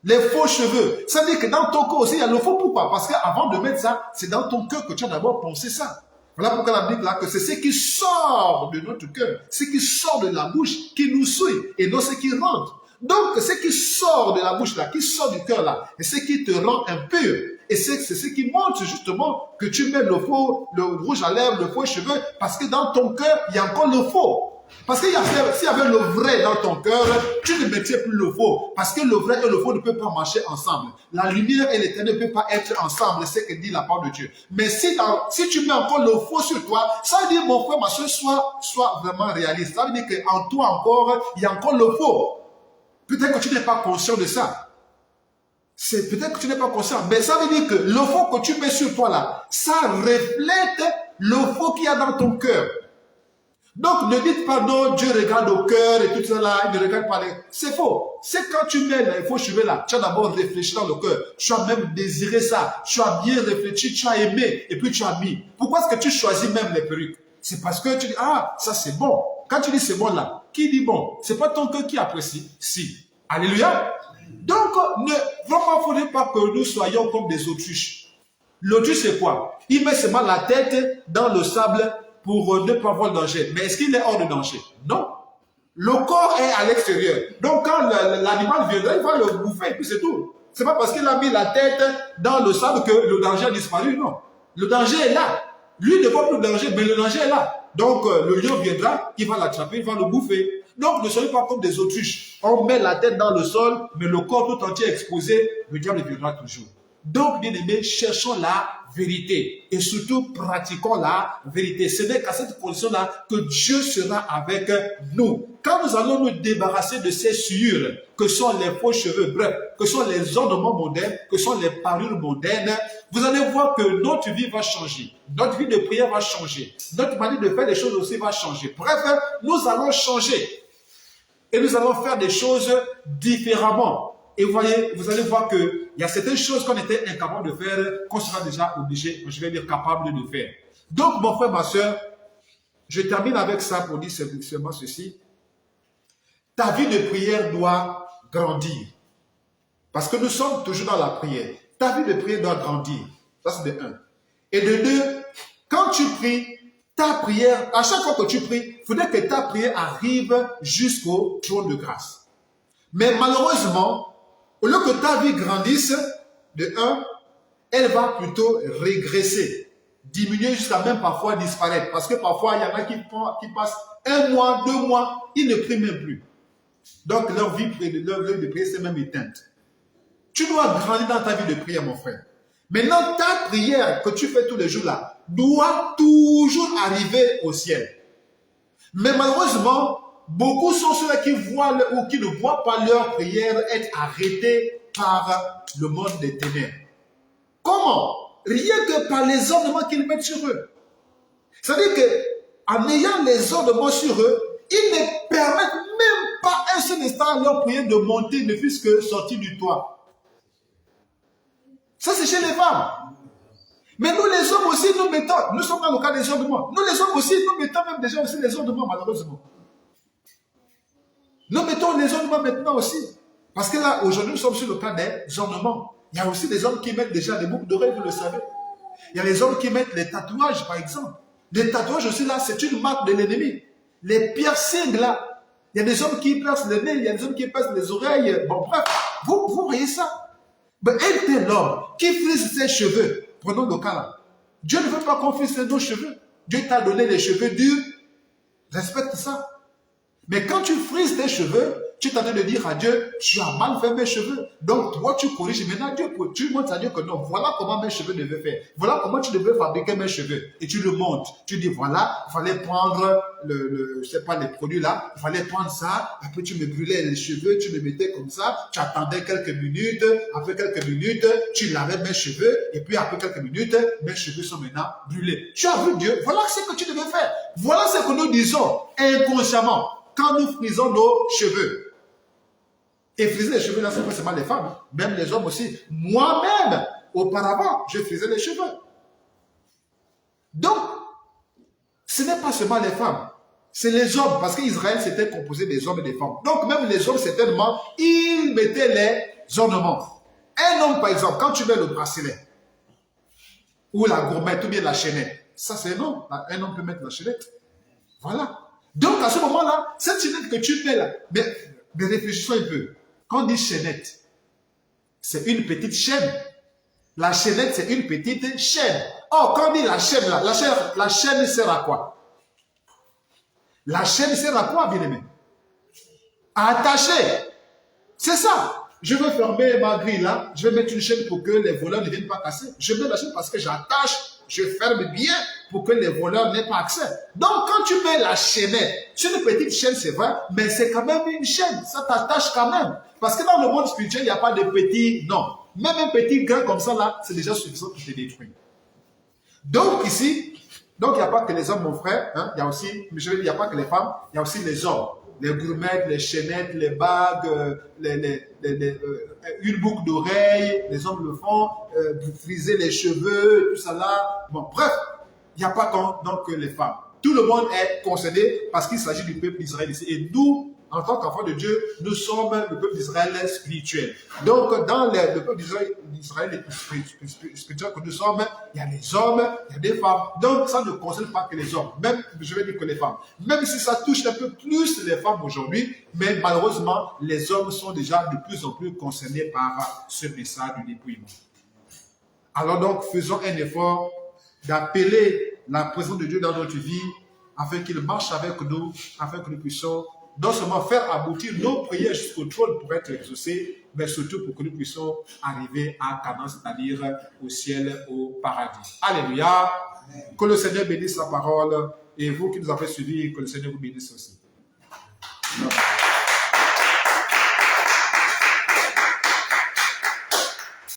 les faux cheveux, ça veut dire que dans ton cœur aussi, il y a le faux. Pourquoi? Parce qu'avant de mettre ça, c'est dans ton cœur que tu as d'abord pensé ça. Voilà pourquoi la Bible là que c'est ce qui sort de notre cœur, ce qui sort de la bouche qui nous souille et non ce qui rentre. Donc ce qui sort de la bouche là, qui sort du cœur là, et ce qui te rend impur. Et c'est ce qui montre justement que tu mets le rouge à lèvres, le faux cheveux, parce que dans ton cœur, il y a encore le faux. Parce que s'il y avait le vrai dans ton cœur, tu ne mettais plus le faux. Parce que le vrai et le faux ne peuvent pas marcher ensemble. La lumière et l'éternel ne peuvent pas être ensemble, c'est ce que dit la parole de Dieu. Mais si tu mets encore le faux sur toi, ça veut dire, mon frère, ma soeur, sois vraiment réaliste. Ça veut dire qu'en toi encore, il y a encore le faux. Peut-être que tu n'es pas conscient de ça. Peut-être que tu n'es pas conscient. Mais ça veut dire que le faux que tu mets sur toi là, ça reflète le faux qu'il y a dans ton cœur. Donc, ne dites pas non, Dieu regarde au cœur et tout ça là, il ne regarde pas les... C'est faux. C'est quand tu mets les faux cheveux là, tu as d'abord réfléchi dans le cœur, tu as même désiré ça, tu as bien réfléchi, tu as aimé et puis tu as mis. Pourquoi est-ce que tu choisis même les perruques? C'est parce que tu dis, ah, ça c'est bon. Quand tu dis c'est bon là, qui dit bon? C'est pas ton cœur qui apprécie. Si. Alléluia. Donc, vraiment, il ne faudrait pas que nous soyons comme des autruches. L'autruche, c'est quoi? Il met seulement la tête dans le sable pour ne pas voir le danger. Mais est-ce qu'il est hors de danger? Non. Le corps est à l'extérieur. Donc, quand l'animal viendra, il va le bouffer, et puis c'est tout. C'est pas parce qu'il a mis la tête dans le sable que le danger a disparu, non. Le danger est là. Lui ne voit plus le danger, mais le danger est là. Donc, le lion viendra, il va l'attraper, il va le bouffer. Donc, ne soyez pas comme des autruches. On met la tête dans le sol, mais le corps tout entier exposé, le diable viendra toujours. Donc, bien aimés, cherchons la vérité et surtout pratiquons la vérité. Ce n'est qu'à cette condition-là que Dieu sera avec nous. Quand nous allons nous débarrasser de ces souillures que sont les faux cheveux, bref, que sont les ornements modernes, que sont les parures modernes, vous allez voir que notre vie va changer. Notre vie de prière va changer. Notre manière de faire les choses aussi va changer. Bref, nous allons changer. Et nous allons faire des choses différemment. Et vous voyez, vous allez voir qu'il y a certaines choses qu'on était incapable de faire, qu'on sera déjà obligé, je vais dire capable de faire. Donc, mon frère, ma soeur, je termine avec ça pour dire seulement ceci. Ta vie de prière doit grandir. Parce que nous sommes toujours dans la prière. Ta vie de prière doit grandir. Ça, c'est de 1. Et de 2, quand tu pries, ta prière, à chaque fois que tu pries, il faudrait que ta prière arrive jusqu'au trône de grâce. Mais malheureusement, au lieu que ta vie grandisse, de 1, elle va plutôt régresser, diminuer jusqu'à même parfois disparaître. Parce que parfois, il y en a qui passent 1 mois, 2 mois, ils ne prient même plus. Donc leur vie de prière s'est même éteinte. Tu dois grandir dans ta vie de prière, mon frère. Maintenant, ta prière que tu fais tous les jours là, doit toujours arriver au ciel. Mais malheureusement, beaucoup sont ceux qui voient ou qui ne voient pas leur prière être arrêtée par le monde des ténèbres. Comment? Rien que par les ornements qu'ils mettent sur eux. C'est-à-dire qu'en ayant les ornements sur eux, ils ne permettent même pas un seul instant à leur prière de monter, ne fût-ce que sortir du toit. Ça, c'est chez les femmes. Mais nous, les hommes aussi, nous mettons, nous sommes dans le cas des ornements. Nous, les hommes aussi, nous mettons même déjà aussi les ornements, malheureusement. Nous mettons les ornements maintenant aussi. Parce que là, aujourd'hui, nous sommes sur le cas des ornements. Il y a aussi des hommes qui mettent déjà des boucles d'oreilles, vous le savez. Il y a les hommes qui mettent les tatouages, par exemple. Les tatouages aussi, là, c'est une marque de l'ennemi. Les piercings, là. Il y a des hommes qui percent les nez, il y a des hommes qui percent les oreilles. Bon, bref, vous voyez ça. Mais un tel homme qui frise ses cheveux, prenons le cas là. Dieu ne veut pas qu'on frise nos cheveux. Dieu t'a donné les cheveux durs. Respecte ça. Mais quand tu frises tes cheveux, tu t'en train de dire à Dieu, tu as mal fait mes cheveux. Donc toi, tu corriges maintenant Dieu. Tu montres à Dieu que non, voilà comment mes cheveux devaient faire. Voilà comment tu devais fabriquer mes cheveux. Et tu le montres. Tu dis, voilà, il fallait prendre je sais pas, les produits là. Il fallait prendre ça. Après, tu me brûlais les cheveux. Tu me mettais comme ça. Tu attendais quelques minutes. Après quelques minutes, tu lavais mes cheveux. Et puis après quelques minutes, mes cheveux sont maintenant brûlés. Tu as vu Dieu. Voilà ce que tu devais faire. Voilà ce que nous disons inconsciemment quand nous frisons nos cheveux. Et friser les cheveux, là, c'est pas seulement les femmes, même les hommes aussi. Moi-même, auparavant, je frisais les cheveux. Donc, ce n'est pas seulement les femmes, c'est les hommes, parce qu'Israël, c'était composé des hommes et des femmes. Donc, même les hommes, certainement, ils mettaient les ornements. Un homme, par exemple, quand tu mets le bracelet, ou la gourmette, ou bien la chaînette, ça c'est un homme. Un homme peut mettre la chaînette. Voilà. Donc, à ce moment-là, cette chaînette que tu mets là, mais réfléchissons un peu. Quand on dit chaînette, c'est une petite chaîne. La chaînette, c'est une petite chaîne. Or, quand on dit la chaîne là, la chaîne sert à quoi? La chaîne sert à quoi, bien aimé? À attacher. C'est ça. Je veux fermer ma grille là, je vais mettre une chaîne pour que les voleurs ne viennent pas casser. Je mets la chaîne parce que j'attache, je ferme bien pour que les voleurs n'aient pas accès. Donc, quand tu mets la chaînette, c'est une petite chaîne, c'est vrai, mais c'est quand même une chaîne. Ça t'attache quand même. Parce que dans le monde spirituel, il n'y a pas de petits, non. Même un petit grain comme ça là, c'est déjà suffisant pour te détruire. Donc ici, Donc, il n'y a pas que les hommes, mon frère. Hein, il y a aussi, je veux dire, il n'y a pas que les femmes, il y a aussi les hommes. Les gourmettes, les chaînettes, les bagues, une boucle d'oreille, les hommes le font, friser les cheveux, tout ça là. Bon, bref, il n'y a pas donc que les femmes. Tout le monde est concerné parce qu'il s'agit du peuple d'Israël ici. Et nous, en tant qu'enfants de Dieu, nous sommes le peuple d'Israël spirituel. Donc, dans le peuple d'Israël spirituel que nous sommes, il y a les hommes, il y a des femmes. Donc, ça ne concerne pas que les hommes, même, je vais dire que les femmes. Même si ça touche un peu plus les femmes aujourd'hui, mais malheureusement, les hommes sont déjà de plus en plus concernés par ce message du dépouillement. Alors donc, faisons un effort d'appeler la présence de Dieu dans notre vie afin qu'il marche avec nous, afin que nous puissions non seulement faire aboutir nos prières jusqu'au trône pour être exaucées, mais surtout pour que nous puissions arriver à Canaan, c'est-à-dire au ciel, au paradis. Alléluia. Amen. Que le Seigneur bénisse sa parole et vous qui nous avez suivis, que le Seigneur vous bénisse aussi. Amen.